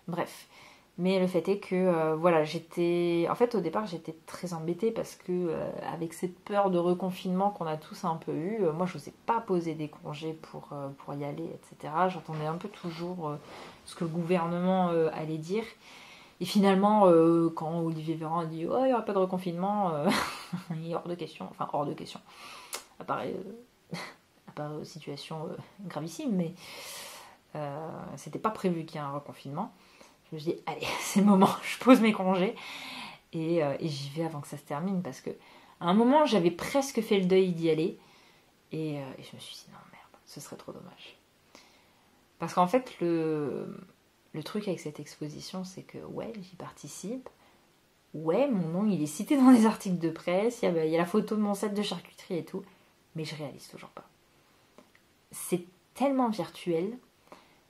Bref, mais le fait est que voilà, en fait au départ j'étais très embêtée parce que avec cette peur de reconfinement qu'on a tous un peu eu, moi je n'osais pas poser des congés pour y aller, etc. J'entendais un peu toujours ce que le gouvernement allait dire. Et finalement, quand Olivier Véran a dit « Oh, il n'y aura pas de reconfinement il est hors de question », enfin hors de question, à part situation gravissime, mais C'était pas prévu qu'il y ait un reconfinement. Je me suis dit, allez, c'est le moment, je pose mes congés. Et j'y vais avant que ça se termine. Parce que à un moment, j'avais presque fait le deuil d'y aller. Et je me suis dit, non, merde, ce serait trop dommage. Parce qu'en fait, le truc avec cette exposition, c'est que, ouais, j'y participe. Ouais, mon nom, il est cité dans les articles de presse. Il y a la photo de mon set de charcuterie et tout. Mais je réalise toujours pas. C'est tellement virtuel.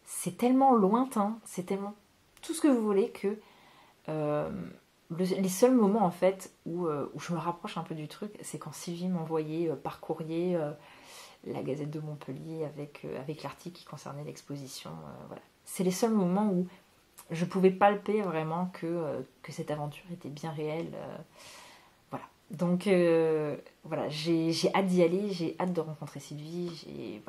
C'est tellement lointain. C'est tellement tout ce que vous voulez que... les seuls moments, en fait, où je me rapproche un peu du truc, c'est quand Sylvie m'envoyait par courrier... la Gazette de Montpellier avec l'article qui concernait l'exposition. Voilà. C'est les seuls moments où je pouvais palper vraiment que cette aventure était bien réelle. Voilà. Donc voilà, j'ai hâte d'y aller, j'ai hâte de rencontrer Sylvie,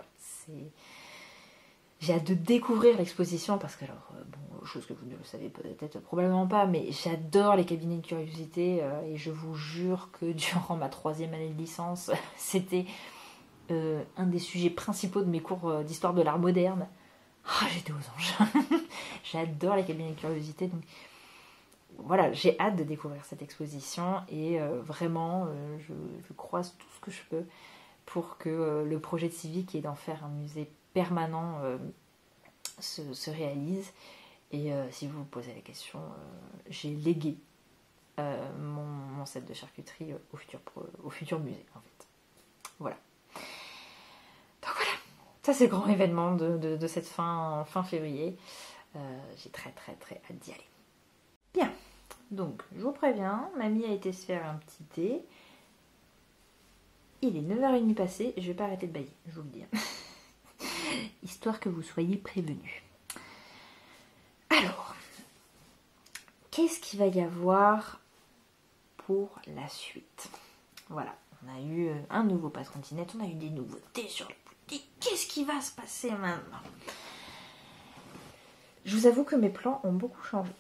j'ai hâte de découvrir l'exposition parce que, alors, bon, chose que vous ne le savez peut-être probablement pas, mais j'adore les cabinets de curiosité et je vous jure que durant ma 3e année de licence, c'était... un des sujets principaux de mes cours d'histoire de l'art moderne. Oh, j'étais aux anges. J'adore les cabinets de curiosité. Donc voilà, j'ai hâte de découvrir cette exposition et vraiment, je croise tout ce que je peux pour que le projet de Sylvie, qui est d'en faire un musée permanent, se réalise. Et si vous vous posez la question, j'ai légué mon set de charcuterie au futur musée, en fait. Voilà. Donc voilà, ça c'est le grand événement de cette fin février. J'ai très très très hâte d'y aller. Bien, donc je vous préviens, mamie a été se faire un petit thé. Il est 9h30 passé, je vais pas arrêter de bailler, je vous le dis. Histoire que vous soyez prévenus. Alors, qu'est-ce qu'il va y avoir pour la suite? Voilà, on a eu un nouveau patron de Tinette, on a eu des nouveautés sur les boutiques. Qu'est-ce qui va se passer maintenant? Je vous avoue que mes plans ont beaucoup changé.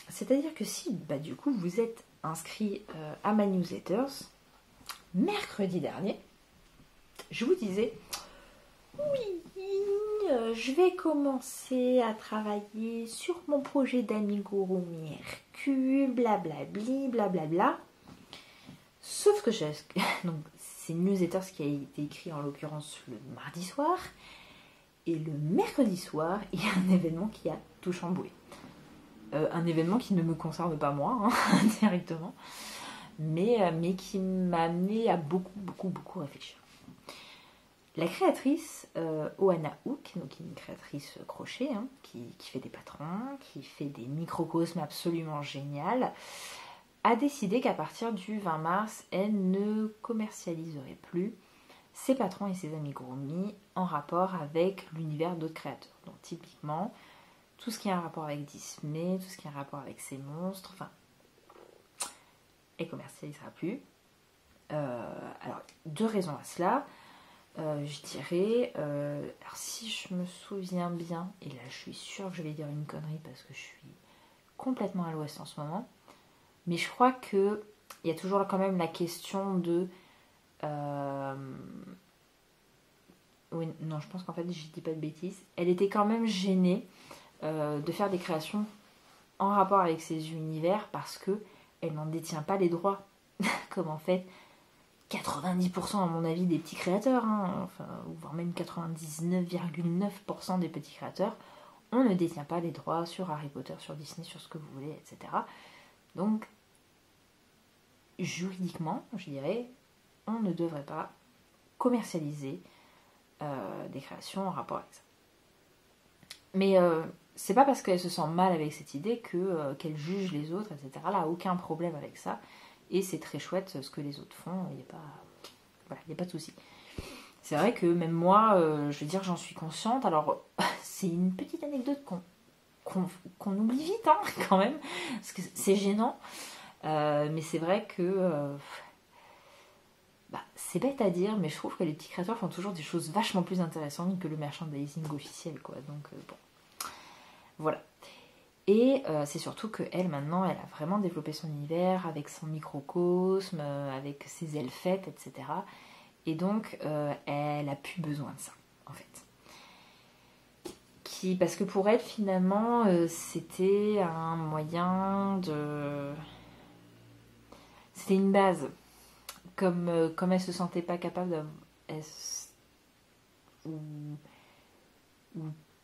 C'est-à-dire que si, du coup, vous êtes inscrit à ma newsletter, mercredi dernier, je vous disais, oui, je vais commencer à travailler sur mon projet d'amigurumi Hercule, blablabli, blablabla. Sauf que donc, c'est une newsletter qui a été écrit en l'occurrence le mardi soir. Et le mercredi soir, il y a un événement qui a tout chamboulé. Un événement qui ne me concerne pas moi, directement, mais qui m'a amené à beaucoup réfléchir. La créatrice Ohana Hook, donc une créatrice crochet, qui fait des patrons, qui fait des microcosmes absolument géniaux, a décidé qu'à partir du 20 mars, elle ne commercialiserait plus ses patrons et ses amigurumi en rapport avec l'univers d'autres créateurs. Donc typiquement, tout ce qui a un rapport avec Disney, tout ce qui a un rapport avec ses monstres, enfin, elle commercialisera plus. Alors, 2 raisons à cela. Je dirais, alors si je me souviens bien, et là je suis sûre que je vais dire une connerie parce que je suis complètement à l'ouest en ce moment, mais je crois qu'il y a toujours quand même la question de... oui, non, je pense qu'en fait, je dis pas de bêtises. Elle était quand même gênée de faire des créations en rapport avec ces univers parce que elle n'en détient pas les droits. Comme en fait 90% à mon avis des petits créateurs, enfin, voire même 99,9% des petits créateurs, on ne détient pas les droits sur Harry Potter, sur Disney, sur ce que vous voulez, etc. Donc, juridiquement, je dirais, on ne devrait pas commercialiser des créations en rapport avec ça. Mais c'est pas parce qu'elle se sent mal avec cette idée qu'elle juge les autres, etc. Elle n'a aucun problème avec ça. Et c'est très chouette ce que les autres font. Il n'y a pas de souci. C'est vrai que même moi, je veux dire, j'en suis consciente. Alors, c'est une petite anecdote qu'on oublie vite, quand même. Parce que c'est gênant. Mais c'est vrai que... c'est bête à dire, mais je trouve que les petits créateurs font toujours des choses vachement plus intéressantes que le merchandising officiel, quoi. Donc, bon. Voilà. Et c'est surtout qu'elle, maintenant, elle a vraiment développé son univers avec son microcosme, avec ses elfettes, etc. Et donc, elle a plus besoin de ça, en fait. parce que pour elle, finalement, c'était un moyen de... C'était une base. Comme elle se sentait pas capable de... ou,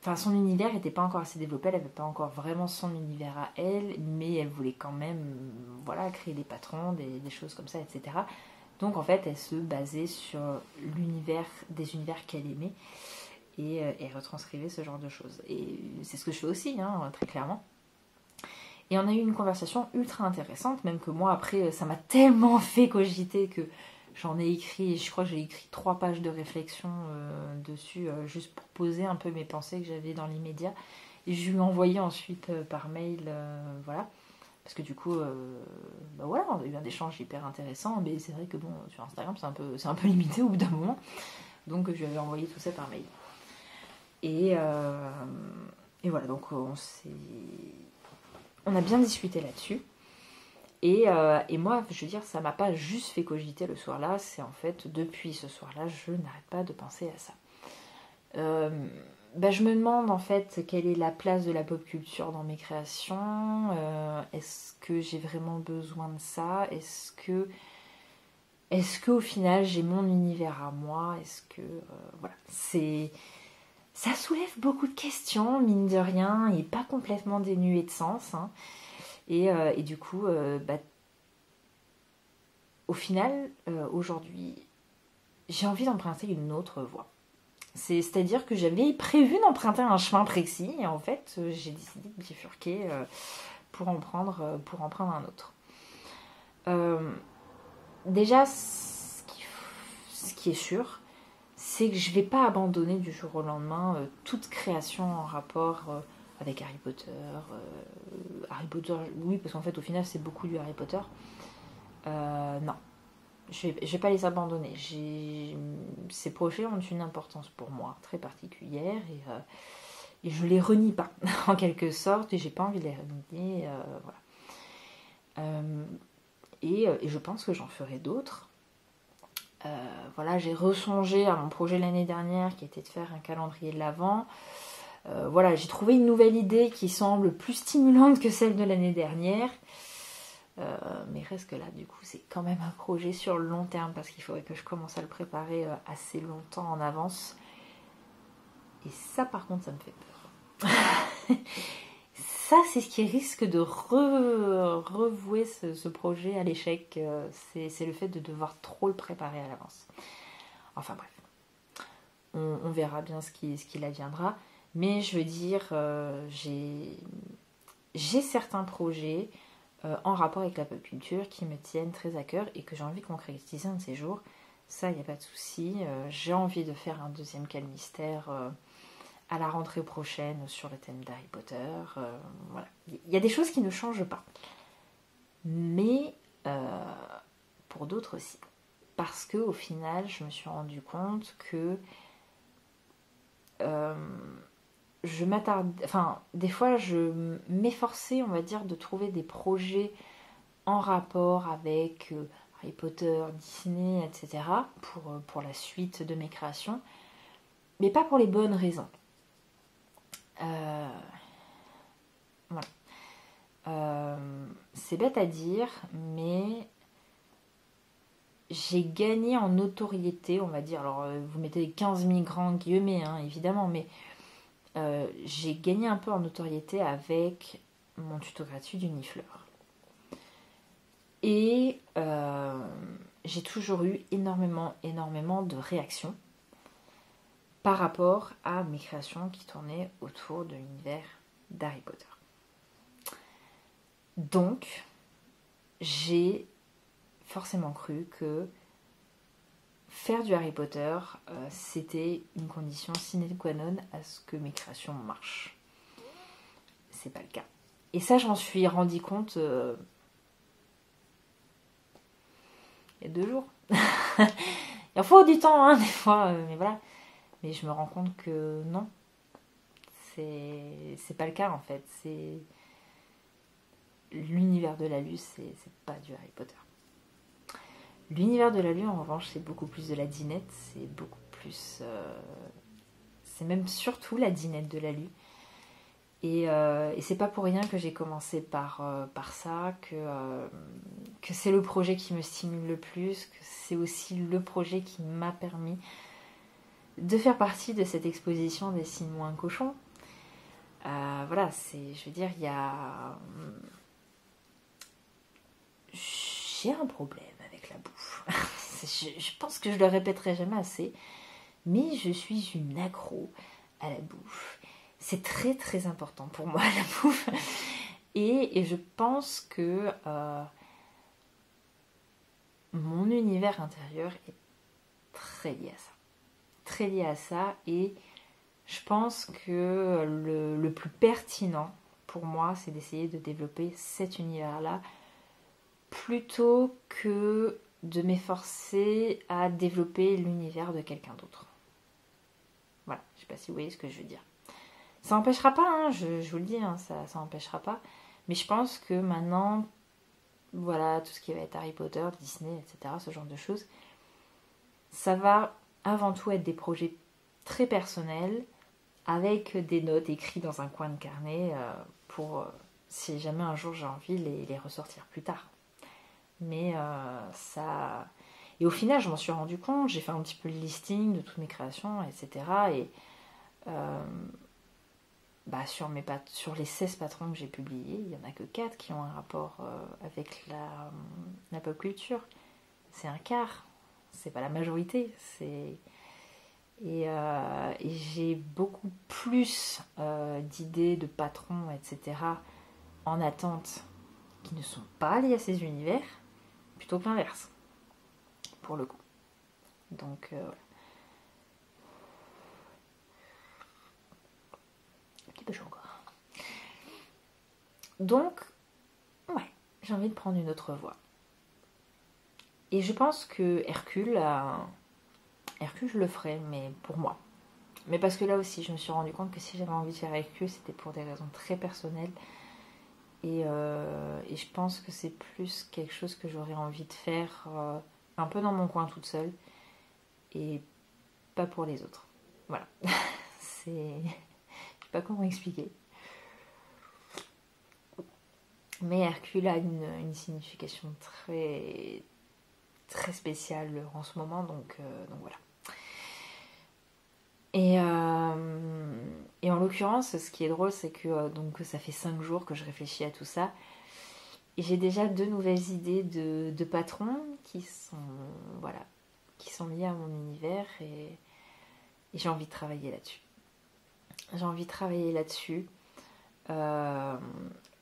enfin, son univers n'était pas encore assez développé, elle n'avait pas encore vraiment son univers à elle, mais elle voulait quand même, voilà, créer des patrons, des choses comme ça, etc. Donc en fait, elle se basait sur des univers qu'elle aimait et retranscrivait ce genre de choses. Et c'est ce que je fais aussi, hein, très clairement. Et on a eu une conversation ultra intéressante, même que moi après, ça m'a tellement fait cogiter que j'en ai écrit, je crois que j'ai écrit 3 pages de réflexion dessus, juste pour poser un peu mes pensées que j'avais dans l'immédiat. Et je lui ai envoyé ensuite par mail, voilà. Parce que du coup, bah voilà, on a eu un échange hyper intéressant, mais c'est vrai que bon, sur Instagram, c'est un peu limité au bout d'un moment. Donc je lui avais envoyé tout ça par mail. Et voilà, donc on a bien discuté là-dessus. Et moi, je veux dire, ça m'a pas juste fait cogiter le soir-là, c'est en fait, depuis ce soir-là, je n'arrête pas de penser à ça. Je me demande en fait quelle est la place de la pop culture dans mes créations. Est-ce que j'ai vraiment besoin de ça? Est-ce que au final j'ai mon univers à moi? Voilà, ça soulève beaucoup de questions, mine de rien, et pas complètement dénué de sens. Hein. Et du coup, au final, aujourd'hui, j'ai envie d'emprunter une autre voie. C'est-à-dire que j'avais prévu d'emprunter un chemin précis et en fait j'ai décidé de bifurquer pour en prendre un autre. Déjà, ce qui est sûr, c'est que je ne vais pas abandonner du jour au lendemain toute création en rapport avec Harry Potter. Harry Potter, oui, parce qu'en fait au final c'est beaucoup du Harry Potter. Non. Je vais pas les abandonner. Ces projets ont une importance pour moi très particulière et je les renie pas en quelque sorte et j'ai pas envie de les renier. Voilà. Et je pense que j'en ferai d'autres. Voilà, j'ai ressongé à mon projet l'année dernière qui était de faire un calendrier de l'Avent. Voilà, j'ai trouvé une nouvelle idée qui semble plus stimulante que celle de l'année dernière. Mais reste que là, du coup, c'est quand même un projet sur le long terme parce qu'il faudrait que je commence à le préparer assez longtemps en avance. Et ça, par contre, ça me fait peur. Ça, c'est ce qui risque de revouer ce projet à l'échec. C'est le fait de devoir trop le préparer à l'avance. Enfin bref, on verra bien ce qu'il adviendra. Mais je veux dire, j'ai certains projets en rapport avec la pop culture qui me tiennent très à cœur et que j'ai envie de concrétiser un de ces jours. Ça, il n'y a pas de souci. J'ai envie de faire un deuxième Quel Mystère à la rentrée prochaine sur le thème d'Harry Potter. Voilà. Il y a des choses qui ne changent pas. Mais pour d'autres aussi. Parce qu'au final, je me suis rendu compte que je m'attarde... Enfin, des fois, je m'efforçais, on va dire, de trouver des projets en rapport avec Harry Potter, Disney, etc. pour la suite de mes créations. Mais pas pour les bonnes raisons. Voilà. C'est bête à dire, mais j'ai gagné en notoriété, on va dire. Alors, vous mettez 15 000 grands guillemets, hein, évidemment, mais j'ai gagné un peu en notoriété avec mon tuto gratuit d'Unifleur. Et j'ai toujours eu énormément de réactions par rapport à mes créations qui tournaient autour de l'univers d'Harry Potter. Donc, j'ai forcément cru que faire du Harry Potter, c'était une condition sine qua non à ce que mes créations marchent. C'est pas le cas. Et ça, j'en suis rendu compte il y a 2 jours. Il en faut du temps, hein, des fois, mais voilà. Mais je me rends compte que non, c'est pas le cas en fait. C'est l'univers de la Lune, c'est pas du Harry Potter. L'univers de la Lune, en revanche, c'est beaucoup plus de la dinette, c'est beaucoup plus c'est même surtout la dinette de la Lue. Et c'est pas pour rien que j'ai commencé par ça, que c'est le projet qui me stimule le plus, que c'est aussi le projet qui m'a permis de faire partie de cette exposition Dessine-moi un cochon. Voilà, je veux dire, j'ai un problème avec la bouffe. Je pense que je le répéterai jamais assez, mais je suis une accro à la bouffe. C'est très très important pour moi la bouffe. Et je pense que mon univers intérieur est très lié à ça. Très lié à ça. Et je pense que le plus pertinent pour moi, c'est d'essayer de développer cet univers-là plutôt que de m'efforcer à développer l'univers de quelqu'un d'autre. Voilà, je ne sais pas si vous voyez ce que je veux dire. Ça n'empêchera pas, hein, je vous le dis, hein, ça n'empêchera pas. Mais je pense que maintenant, voilà, tout ce qui va être Harry Potter, Disney, etc., ce genre de choses, ça va avant tout être des projets très personnels, avec des notes écrites dans un coin de carnet pour, si jamais un jour j'ai envie, les ressortir plus tard. Mais ça... Et au final, je m'en suis rendu compte, j'ai fait un petit peu le listing de toutes mes créations, etc. Et sur les 16 patrons que j'ai publiés, il n'y en a que 4 qui ont un rapport avec la pop culture. C'est un quart, c'est pas la majorité. Et j'ai beaucoup plus d'idées de patrons, etc. en attente qui ne sont pas liés à ces univers, plutôt que l'inverse, pour le coup. Donc voilà. Un petit peu chaud encore. Donc, ouais, j'ai envie de prendre une autre voie. Et je pense que Hercule, je le ferai, mais pour moi. Mais parce que là aussi, je me suis rendu compte que si j'avais envie de faire Hercule, c'était pour des raisons très personnelles. Et je pense que c'est plus quelque chose que j'aurais envie de faire un peu dans mon coin toute seule. Et pas pour les autres. Voilà. Je sais pas comment expliquer. Mais Hercule a une signification très, très spéciale en ce moment. Donc voilà. Et en l'occurrence, ce qui est drôle, c'est que ça fait 5 jours que je réfléchis à tout ça. Et j'ai déjà 2 nouvelles idées de patrons qui sont liées à mon univers et j'ai envie de travailler là-dessus.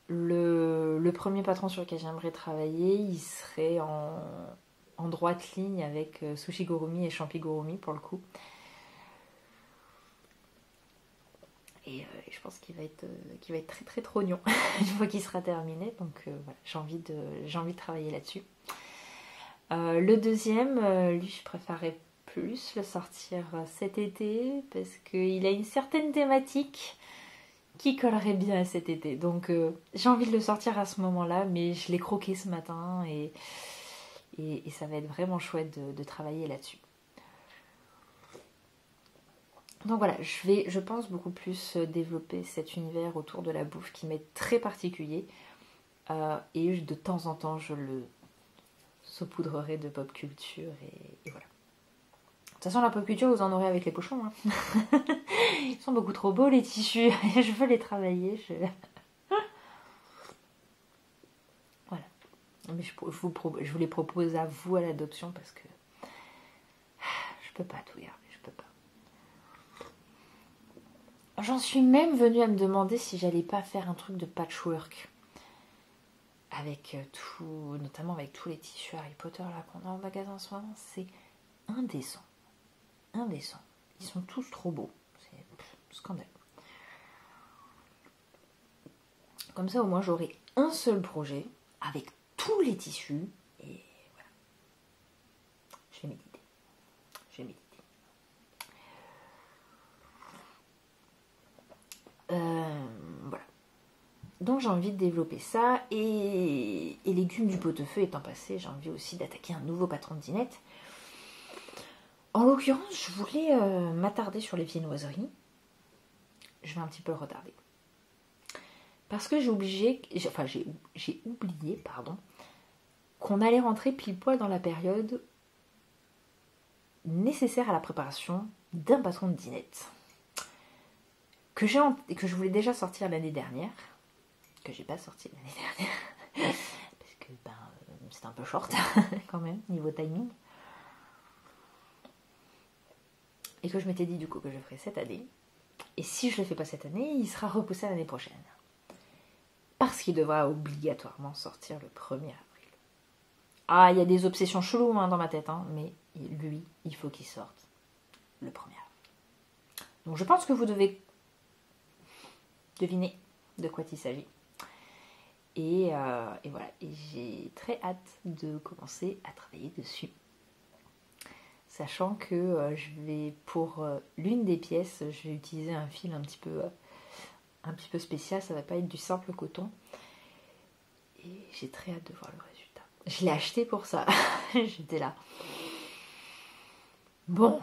Le premier patron sur lequel j'aimerais travailler, il serait en droite ligne avec Sushigurumi et Champigurumi pour le coup. Et je pense qu'il va être très très trognon une fois qu'il sera terminé. Donc voilà, j'ai envie de travailler là-dessus. Le deuxième, lui, je préférerais plus le sortir cet été parce qu'il a une certaine thématique qui collerait bien à cet été. Donc j'ai envie de le sortir à ce moment-là, mais je l'ai croqué ce matin et ça va être vraiment chouette de travailler là-dessus. Donc voilà, je pense beaucoup plus développer cet univers autour de la bouffe qui m'est très particulier. Et de temps en temps, je le saupoudrerai de pop culture et voilà. De toute façon, la pop culture, vous en aurez avec les pochons. Hein. Ils sont beaucoup trop beaux, les tissus. Je veux les travailler. Voilà. Mais je vous les propose à vous à l'adoption parce que je peux pas tout garder. J'en suis même venue à me demander si j'allais pas faire un truc de patchwork avec tout, notamment avec tous les tissus Harry Potter là qu'on a en magasin en ce moment. C'est indécent. Ils sont tous trop beaux. C'est scandale. Comme ça, au moins, j'aurai un seul projet avec tous les tissus et voilà. Je vais méditer. Voilà. Donc j'ai envie de développer ça et légumes du pot-au-feu étant passé, j'ai envie aussi d'attaquer un nouveau patron de dinette. En l'occurrence, je voulais m'attarder sur les viennoiseries je vais un petit peu le retarder. Parce que j'ai oublié, pardon, qu'on allait rentrer pile poil dans la période nécessaire à la préparation d'un patron de dinette que je voulais déjà sortir l'année dernière, que j'ai pas sorti l'année dernière, parce que c'est un peu short quand même, niveau timing. Et que je m'étais dit du coup que je ferais cette année. Et si je ne le fais pas cette année, il sera repoussé à l'année prochaine. Parce qu'il devra obligatoirement sortir le 1er avril. Ah, il y a des obsessions cheloues dans ma tête, mais lui, il faut qu'il sorte le 1er avril. Donc je pense que vous devez deviner de quoi il s'agit. Et voilà, et j'ai très hâte de commencer à travailler dessus. Sachant que je vais, pour l'une des pièces, je vais utiliser un fil un petit peu spécial, ça va pas être du simple coton. Et j'ai très hâte de voir le résultat. Je l'ai acheté pour ça. J'étais là. Bon,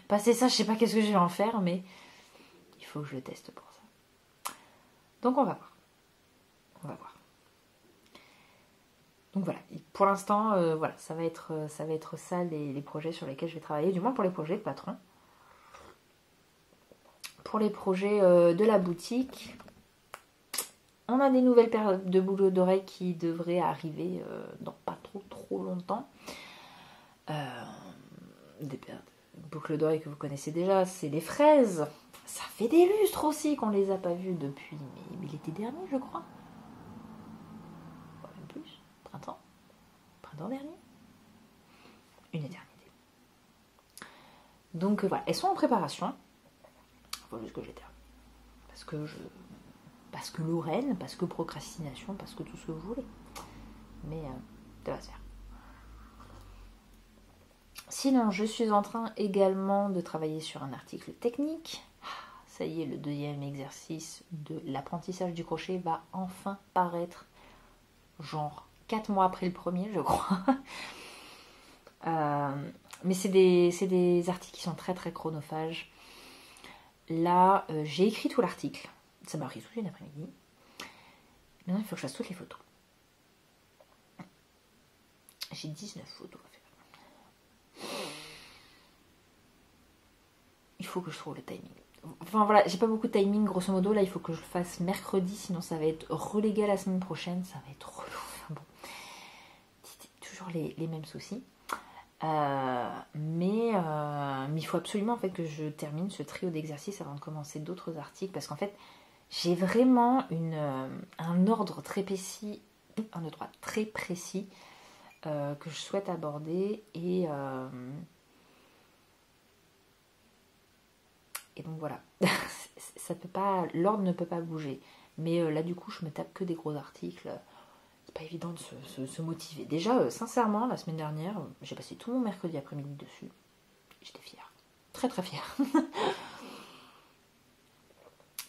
passer ça, je sais pas qu'est-ce que je vais en faire, mais il faut que je le teste pour ça. Donc on va voir. Donc voilà, pour l'instant, voilà, ça va être ça les projets sur lesquels je vais travailler, du moins pour les projets de patron. Pour les projets de la boutique, on a des nouvelles paires de boucles d'oreilles qui devraient arriver dans pas trop longtemps. Des paires de boucles d'oreilles que vous connaissez déjà, c'est les fraises. Ça fait des lustres aussi qu'on les a pas vues depuis mais l'été dernier, je crois. Même plus, printemps dernier. Une éternité. Donc voilà, elles sont en préparation. Il faut juste que je les termine. Parce que Lorraine, parce que procrastination, parce que tout ce que vous voulez. Mais ça va se faire. Sinon, je suis en train également de travailler sur un article technique. Ça y est, le deuxième exercice de l'apprentissage du crochet va enfin paraître. Genre 4 mois après le premier, je crois. Mais c'est des articles qui sont très très chronophages. Là, j'ai écrit tout l'article. Ça m'a pris toute une après-midi. Maintenant, il faut que je fasse toutes les photos. J'ai 19 photos à faire. Il faut que je trouve le timing. Enfin voilà, j'ai pas beaucoup de timing, grosso modo. Là, il faut que je le fasse mercredi, sinon ça va être relégué la semaine prochaine. Ça va être relou. Enfin bon, toujours les mêmes soucis. Mais il faut absolument en fait que je termine ce trio d'exercices avant de commencer d'autres articles, parce qu'en fait j'ai vraiment un ordre très précis, très précis que je souhaite aborder, et donc voilà. Ça peut pas, l'ordre ne peut pas bouger, mais là du coup je me tape que des gros articles. Pas évident de se motiver. Déjà, sincèrement, la semaine dernière, j'ai passé tout mon mercredi après-midi dessus. J'étais fière. Très très fière.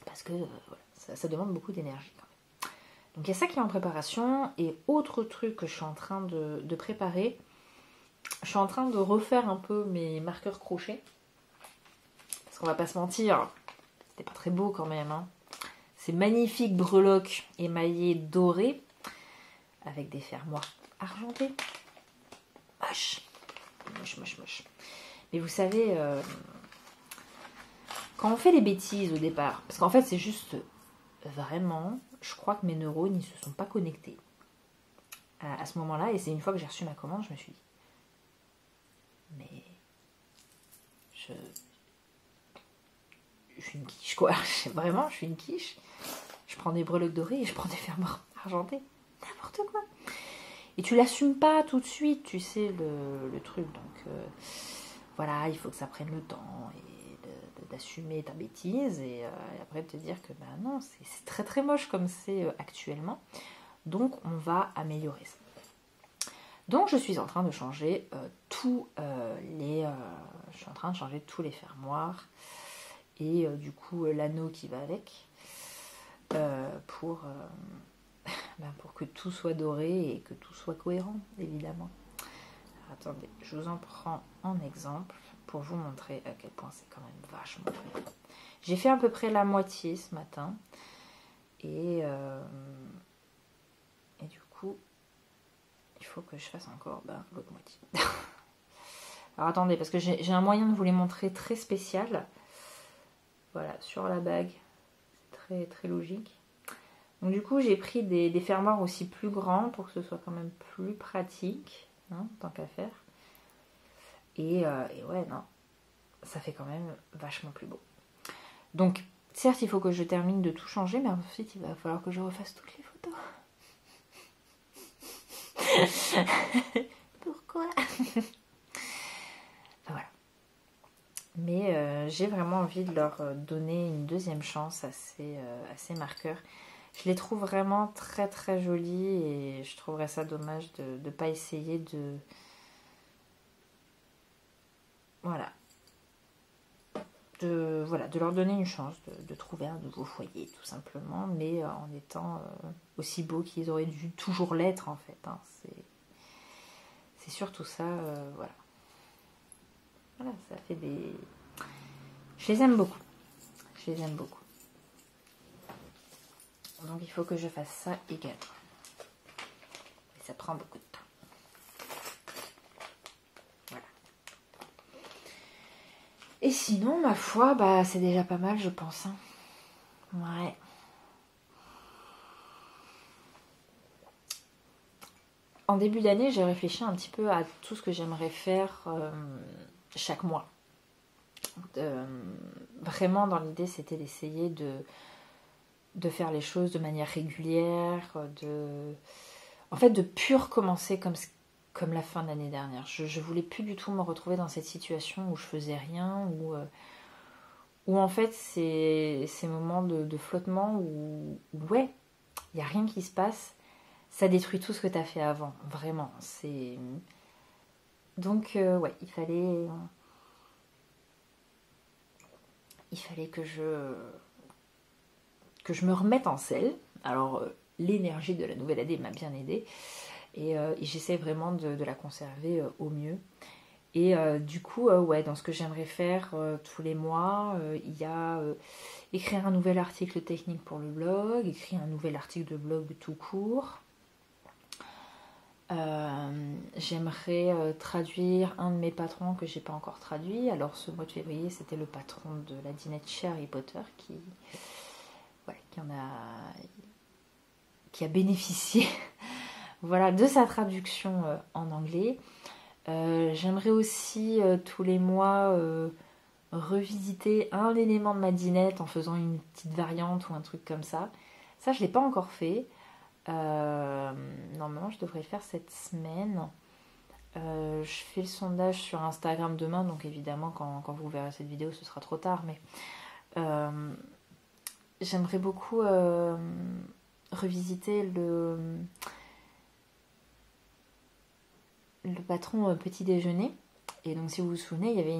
Parce que voilà, ça demande beaucoup d'énergie quand même. Donc il y a ça qui est en préparation. Et autre truc que je suis en train de préparer, je suis en train de refaire un peu mes marqueurs crochets. Parce qu'on va pas se mentir, c'était pas très beau quand même. Ces magnifiques breloques émaillées dorées, avec des fermoirs argentés. Moche. Mais vous savez, quand on fait des bêtises au départ, parce qu'en fait c'est juste vraiment, je crois que mes neurones ils se sont pas connectés à ce moment-là, et c'est une fois que j'ai reçu ma commande, je me suis dit, mais je suis une quiche quoi. Vraiment, je suis une quiche. Je prends des breloques dorées et je prends des fermoirs argentés. N'importe quoi. Et tu l'assumes pas tout de suite, tu sais, le truc. Donc voilà, il faut que ça prenne le temps et d'assumer ta bêtise, et après de te dire que non, c'est très très moche comme c'est actuellement. Donc on va améliorer ça. Donc je suis en train de changer tous les fermoirs et du coup l'anneau qui va avec pour que tout soit doré et que tout soit cohérent, évidemment. Alors, attendez, je vous en prends en exemple pour vous montrer à quel point c'est quand même vachement cohérent. J'ai fait à peu près la moitié ce matin. Et du coup, il faut que je fasse encore l'autre moitié. Alors attendez, parce que j'ai un moyen de vous les montrer très spécial. Voilà, sur la bague. C'est très, très logique. Donc du coup, j'ai pris des fermoirs aussi plus grands pour que ce soit quand même plus pratique, hein, tant qu'à faire. Et ouais, non, ça fait quand même vachement plus beau. Donc, certes, il faut que je termine de tout changer, mais ensuite, il va falloir que je refasse toutes les photos. Pourquoi? Voilà. Mais j'ai vraiment envie de leur donner une deuxième chance à ces marqueurs. Je les trouve vraiment très très jolis et je trouverais ça dommage de ne pas essayer de... Voilà. De leur donner une chance de trouver un nouveau foyer tout simplement, mais en étant aussi beaux qu'ils auraient dû toujours l'être en fait, hein. C'est surtout ça, voilà. Voilà, ça fait des... Je les aime beaucoup. Je les aime beaucoup. Donc il faut que je fasse ça également. Et ça prend beaucoup de temps. Voilà. Et sinon, ma foi, c'est déjà pas mal, je pense, hein. Ouais. En début d'année, j'ai réfléchi un petit peu à tout ce que j'aimerais faire chaque mois. Vraiment, dans l'idée, c'était d'essayer de faire les choses de manière régulière, en fait, de plus recommencer comme la fin de l'année dernière. Je voulais plus du tout me retrouver dans cette situation où je faisais rien, où en fait, ces moments de flottement où ouais, il n'y a rien qui se passe, ça détruit tout ce que tu as fait avant, vraiment. Donc, ouais, il fallait que je me remette en selle. Alors, l'énergie de la nouvelle année m'a bien aidée. Et j'essaie vraiment de la conserver au mieux. Et du coup, ouais, dans ce que j'aimerais faire tous les mois, il y a écrire un nouvel article technique pour le blog, écrire un nouvel article de blog tout court. J'aimerais traduire un de mes patrons que j'ai pas encore traduit. Alors ce mois de février, c'était le patron de la dinette chez Harry Potter qui a bénéficié voilà, de sa traduction en anglais. J'aimerais aussi tous les mois revisiter un élément de ma dinette en faisant une petite variante ou un truc comme ça. Ça, je l'ai pas encore fait. Normalement, je devrais le faire cette semaine. Je fais le sondage sur Instagram demain, donc évidemment, quand vous verrez cette vidéo, ce sera trop tard. Mais j'aimerais beaucoup revisiter le patron petit déjeuner. Et donc, si vous vous souvenez, il y avait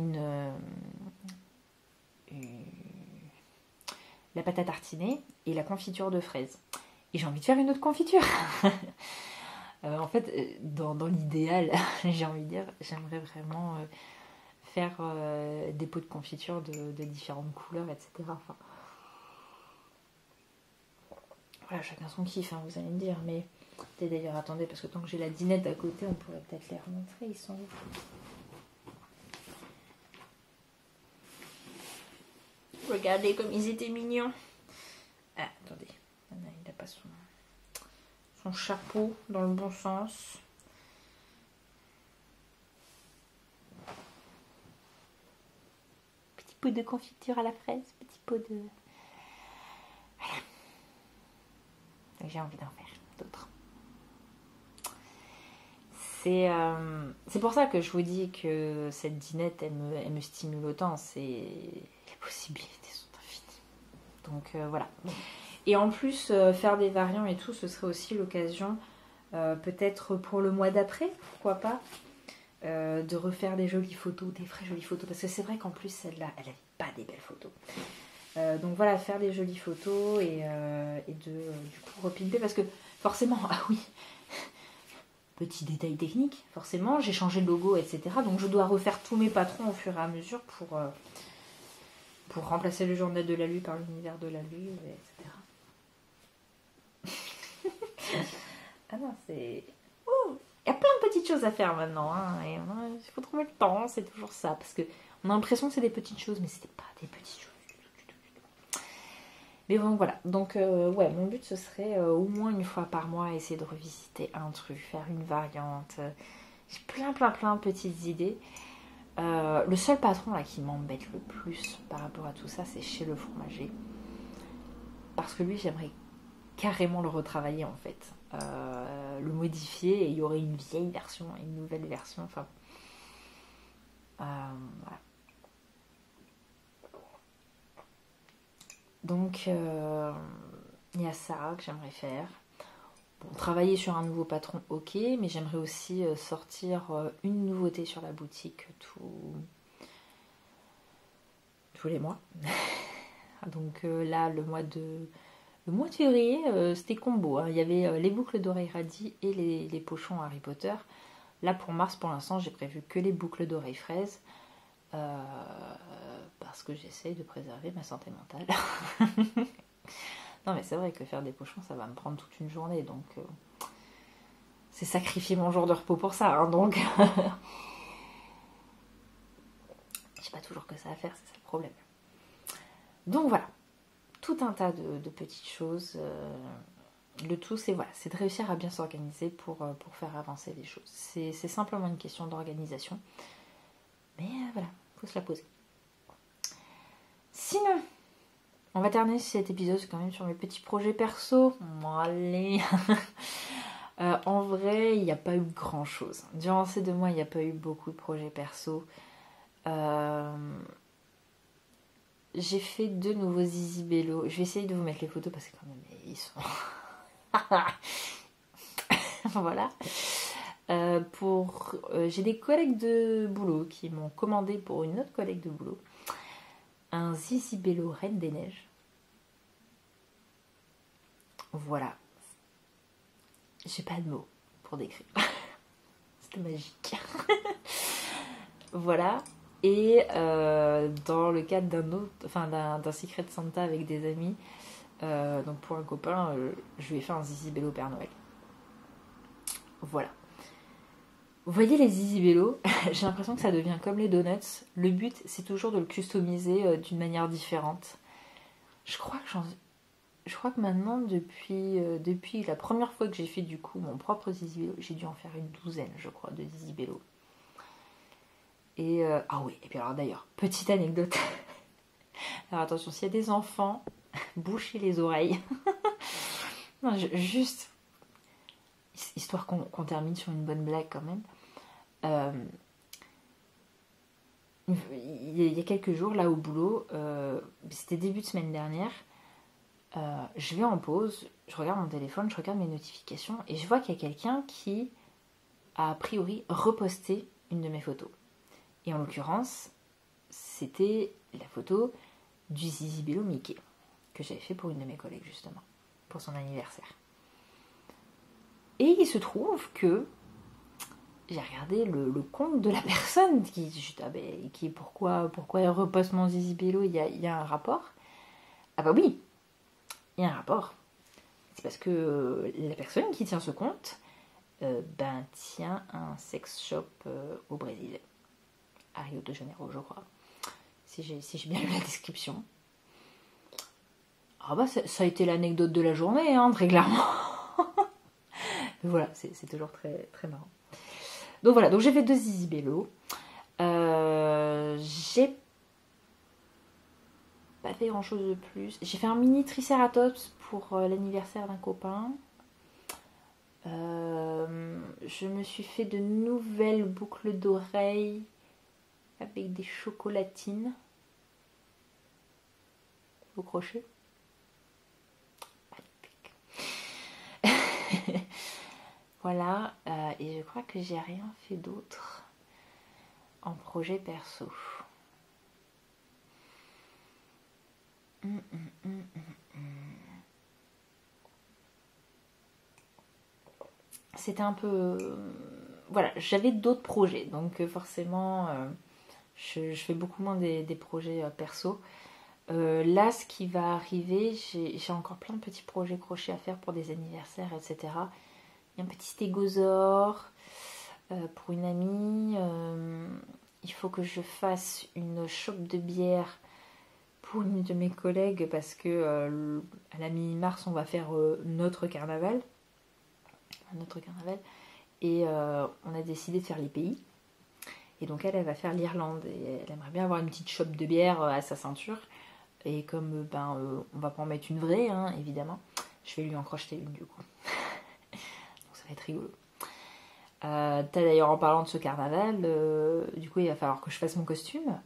la pâte à tartiner et la confiture de fraises. Et j'ai envie de faire une autre confiture. En fait, dans l'idéal, j'ai envie de dire, j'aimerais vraiment faire des pots de confiture de différentes couleurs, etc. Enfin, voilà, chacun son kiff, hein, vous allez me dire. Mais d'ailleurs, attendez, parce que tant que j'ai la dinette à côté, on pourrait peut-être les remontrer. Ils sont où? Regardez comme ils étaient mignons. Ah, attendez. Il n'a pas son chapeau dans le bon sens. Petit pot de confiture à la fraise. Petit pot de... Voilà. J'ai envie d'en faire d'autres. C'est pour ça que je vous dis que cette dinette, elle me stimule autant. Les possibilités sont infinies. Donc voilà. Et en plus, faire des variants et tout, ce serait aussi l'occasion, peut-être pour le mois d'après, pourquoi pas, de refaire des jolies photos, des vraies jolies photos. Parce que c'est vrai qu'en plus, celle-là, elle n'avait pas des belles photos. Donc voilà, faire des jolies photos et du coup repimper. Parce que forcément, ah oui, petit détail technique, forcément, j'ai changé le logo, etc. Donc je dois refaire tous mes patrons au fur et à mesure pour remplacer le journal de la Lune par l'univers de la Lune, etc. Ah non, c'est... Ouh, il y a plein de petites choses à faire maintenant, hein, et il faut trouver le temps, c'est toujours ça, parce que on a l'impression que c'est des petites choses, mais c'était pas des petites choses du tout. Mais bon, voilà, donc ouais, mon but ce serait au moins une fois par mois essayer de revisiter un truc, faire une variante. J'ai plein de petites idées. Le seul patron là qui m'embête le plus par rapport à tout ça, c'est chez le fromager. Parce que lui, j'aimerais carrément le retravailler en fait. Le modifier et il y aurait une vieille version et une nouvelle version. Enfin, voilà. Donc, il y a ça que j'aimerais faire. Bon, travailler sur un nouveau patron, ok, mais j'aimerais aussi sortir une nouveauté sur la boutique tous les mois. Donc là, le mois de février, c'était combo, hein. Il y avait les boucles d'oreilles radis et les pochons Harry Potter. Là, pour mars, pour l'instant, j'ai prévu que les boucles d'oreilles fraises. Parce que j'essaye de préserver ma santé mentale. Non, mais c'est vrai que faire des pochons, ça va me prendre toute une journée. Donc, c'est sacrifier mon jour de repos pour ça. Hein, donc, j'ai pas toujours que ça à faire, c'est ça le problème. Donc, voilà. Tout un tas de petites choses. Le tout, c'est voilà, c'est de réussir à bien s'organiser pour faire avancer les choses. C'est simplement une question d'organisation. Mais voilà, il faut se la poser. Sinon, on va terminer cet épisode quand même sur mes petits projets perso. Bon, allez. En vrai, il n'y a pas eu grand chose. Durant ces 2 mois, il n'y a pas eu beaucoup de projets perso. J'ai fait 2 nouveaux Zizi Bello. Je vais essayer de vous mettre les photos parce que quand même, ils sont... Voilà. J'ai des collègues de boulot qui m'ont commandé pour une autre collègue de boulot un Zizi Bello Reine des Neiges. Voilà. J'ai pas de mots pour décrire. C'était magique. Voilà. Et dans le cadre d'un Secret Santa avec des amis, donc pour un copain, je lui ai fait un Zizi Bello Père Noël. Voilà. Vous voyez les Zizi Bello, j'ai l'impression que ça devient comme les donuts. Le but, c'est toujours de le customiser d'une manière différente. Je crois que maintenant, depuis la première fois que j'ai fait du coup mon propre Zizi Bello, j'ai dû en faire une 12aine, je crois, de Zizi Bello. Et ah oui, et puis alors d'ailleurs, petite anecdote. Alors attention, s'il y a des enfants, bouchez les oreilles. Non, juste, histoire qu'on termine sur une bonne blague quand même. Il y a quelques jours, là au boulot, c'était début de semaine dernière, je vais en pause, je regarde mon téléphone, je regarde mes notifications et je vois qu'il y a quelqu'un qui a priori reposté une de mes photos. Et en l'occurrence, c'était la photo du Zizi Bello Mickey que j'avais fait pour une de mes collègues justement, pour son anniversaire. Et il se trouve que j'ai regardé le compte de la personne qui pourquoi elle reposte mon Zizi Bello, il y a un rapport. Ah bah oui, il y a un rapport. C'est parce que la personne qui tient ce compte tient un sex shop au Brésil, à Rio de Janeiro, je crois, si j'ai bien lu la description. Ah bah ça a été l'anecdote de la journée, hein, très clairement. Mais voilà, c'est toujours très, très marrant. Donc voilà, donc j'ai fait 2 Zizi Bello. J'ai pas fait grand chose de plus. J'ai fait un mini triceratops pour l'anniversaire d'un copain. Je me suis fait de nouvelles boucles d'oreilles avec des chocolatines au crochet. Voilà, et je crois que j'ai rien fait d'autre en projet perso. C'était un peu... voilà, j'avais d'autres projets, donc forcément, je fais beaucoup moins des projets perso. Là, ce qui va arriver, j'ai encore plein de petits projets crochet à faire pour des anniversaires, etc. Il y a un petit stégosaure pour une amie. Il faut que je fasse une chope de bière pour une de mes collègues parce que à la mi-mars, on va faire notre carnaval. Et on a décidé de faire les pays. Et donc elle va faire l'Irlande. Et elle aimerait bien avoir une petite chope de bière à sa ceinture. Et comme on va pas en mettre une vraie, hein, évidemment, je vais lui en crocheter une du coup. Donc ça va être rigolo. T'as d'ailleurs en parlant de ce carnaval, du coup il va falloir que je fasse mon costume.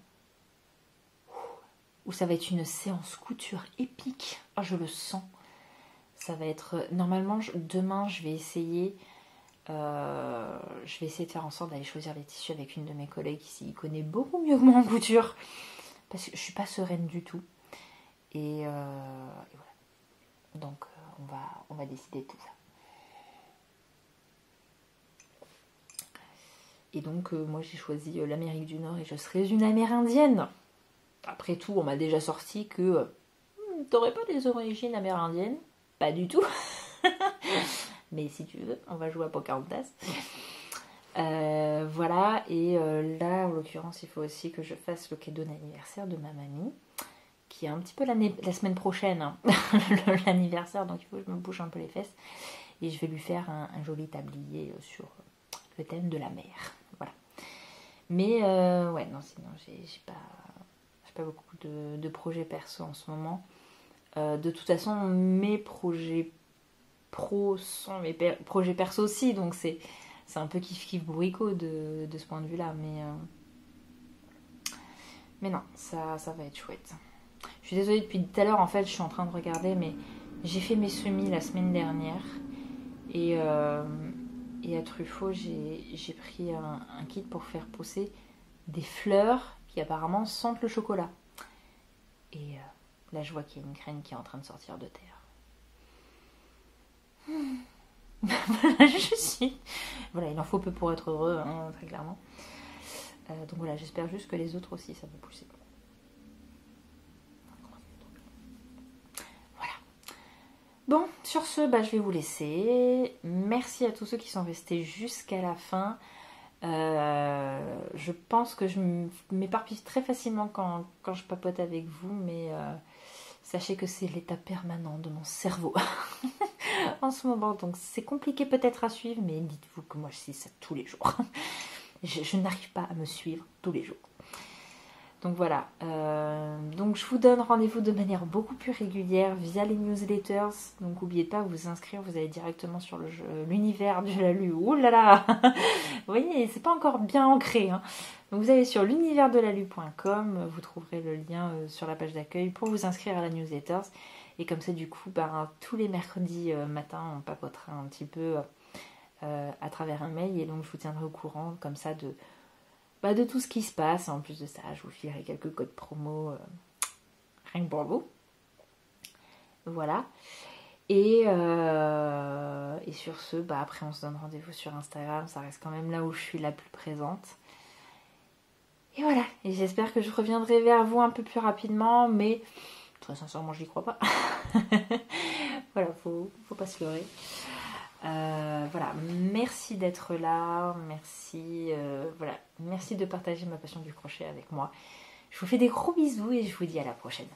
Ou ça va être une séance couture épique. Oh, je le sens. Ça va être... Normalement, demain, je vais essayer de faire en sorte d'aller choisir les tissus avec une de mes collègues qui s'y connaît beaucoup mieux que moi en couture. Parce que je suis pas sereine du tout. Et voilà. Donc, on va décider de tout ça. Et donc, moi, j'ai choisi l'Amérique du Nord et je serai une Amérindienne. Après tout, on m'a déjà sorti que t'aurais pas des origines amérindiennes. Pas du tout. Mais si tu veux, on va jouer à Pocahontas. Voilà, et là, en l'occurrence, il faut aussi que je fasse le cadeau d'anniversaire de ma mamie, qui est un petit peu la semaine prochaine, hein, l'anniversaire, donc il faut que je me bouge un peu les fesses. Et je vais lui faire un joli tablier sur le thème de la mer. Voilà. Mais, ouais, non, sinon, j'ai pas beaucoup de projets perso en ce moment. De toute façon, mes projets pro sont mes projets perso aussi, donc c'est un peu kiff bourricot de ce point de vue là, mais non, ça va être chouette. Je suis désolée, depuis tout à l'heure en fait je suis en train de regarder, mais j'ai fait mes semis la semaine dernière et à Truffaut j'ai pris un kit pour faire pousser des fleurs qui apparemment sentent le chocolat, et là je vois qu'il y a une graine qui est en train de sortir de terre. Voilà, voilà, il en faut peu pour être heureux, hein, très clairement. Donc voilà, j'espère juste que les autres aussi ça va pousser. Voilà. Bon, sur ce, je vais vous laisser. Merci à tous ceux qui sont restés jusqu'à la fin. Je pense que je m'éparpille très facilement quand je papote avec vous, mais sachez que c'est l'état permanent de mon cerveau en ce moment, donc c'est compliqué peut-être à suivre, mais dites-vous que moi je suis ça tous les jours. Je n'arrive pas à me suivre tous les jours. Donc voilà, donc je vous donne rendez-vous de manière beaucoup plus régulière via les newsletters. Donc n'oubliez pas de vous inscrire, vous allez directement sur l'univers de la Lue. Ouh là là. Vous voyez, c'est pas encore bien ancré, hein. Donc vous allez sur l'universdelalue.com, vous trouverez le lien sur la page d'accueil pour vous inscrire à la newsletter. Et comme ça, du coup, tous les mercredis matin, on papotera un petit peu à travers un mail. Et donc, je vous tiendrai au courant comme ça de tout ce qui se passe. En plus de ça, je vous filerai quelques codes promo rien que pour vous. Voilà. Et sur ce, après on se donne rendez-vous sur Instagram. Ça reste quand même là où je suis la plus présente. Et voilà. Et j'espère que je reviendrai vers vous un peu plus rapidement. Mais très sincèrement, j'y crois pas. Voilà, faut pas se leurrer. Voilà, merci d'être là, merci de partager ma passion du crochet avec moi. Je vous fais des gros bisous et je vous dis à la prochaine.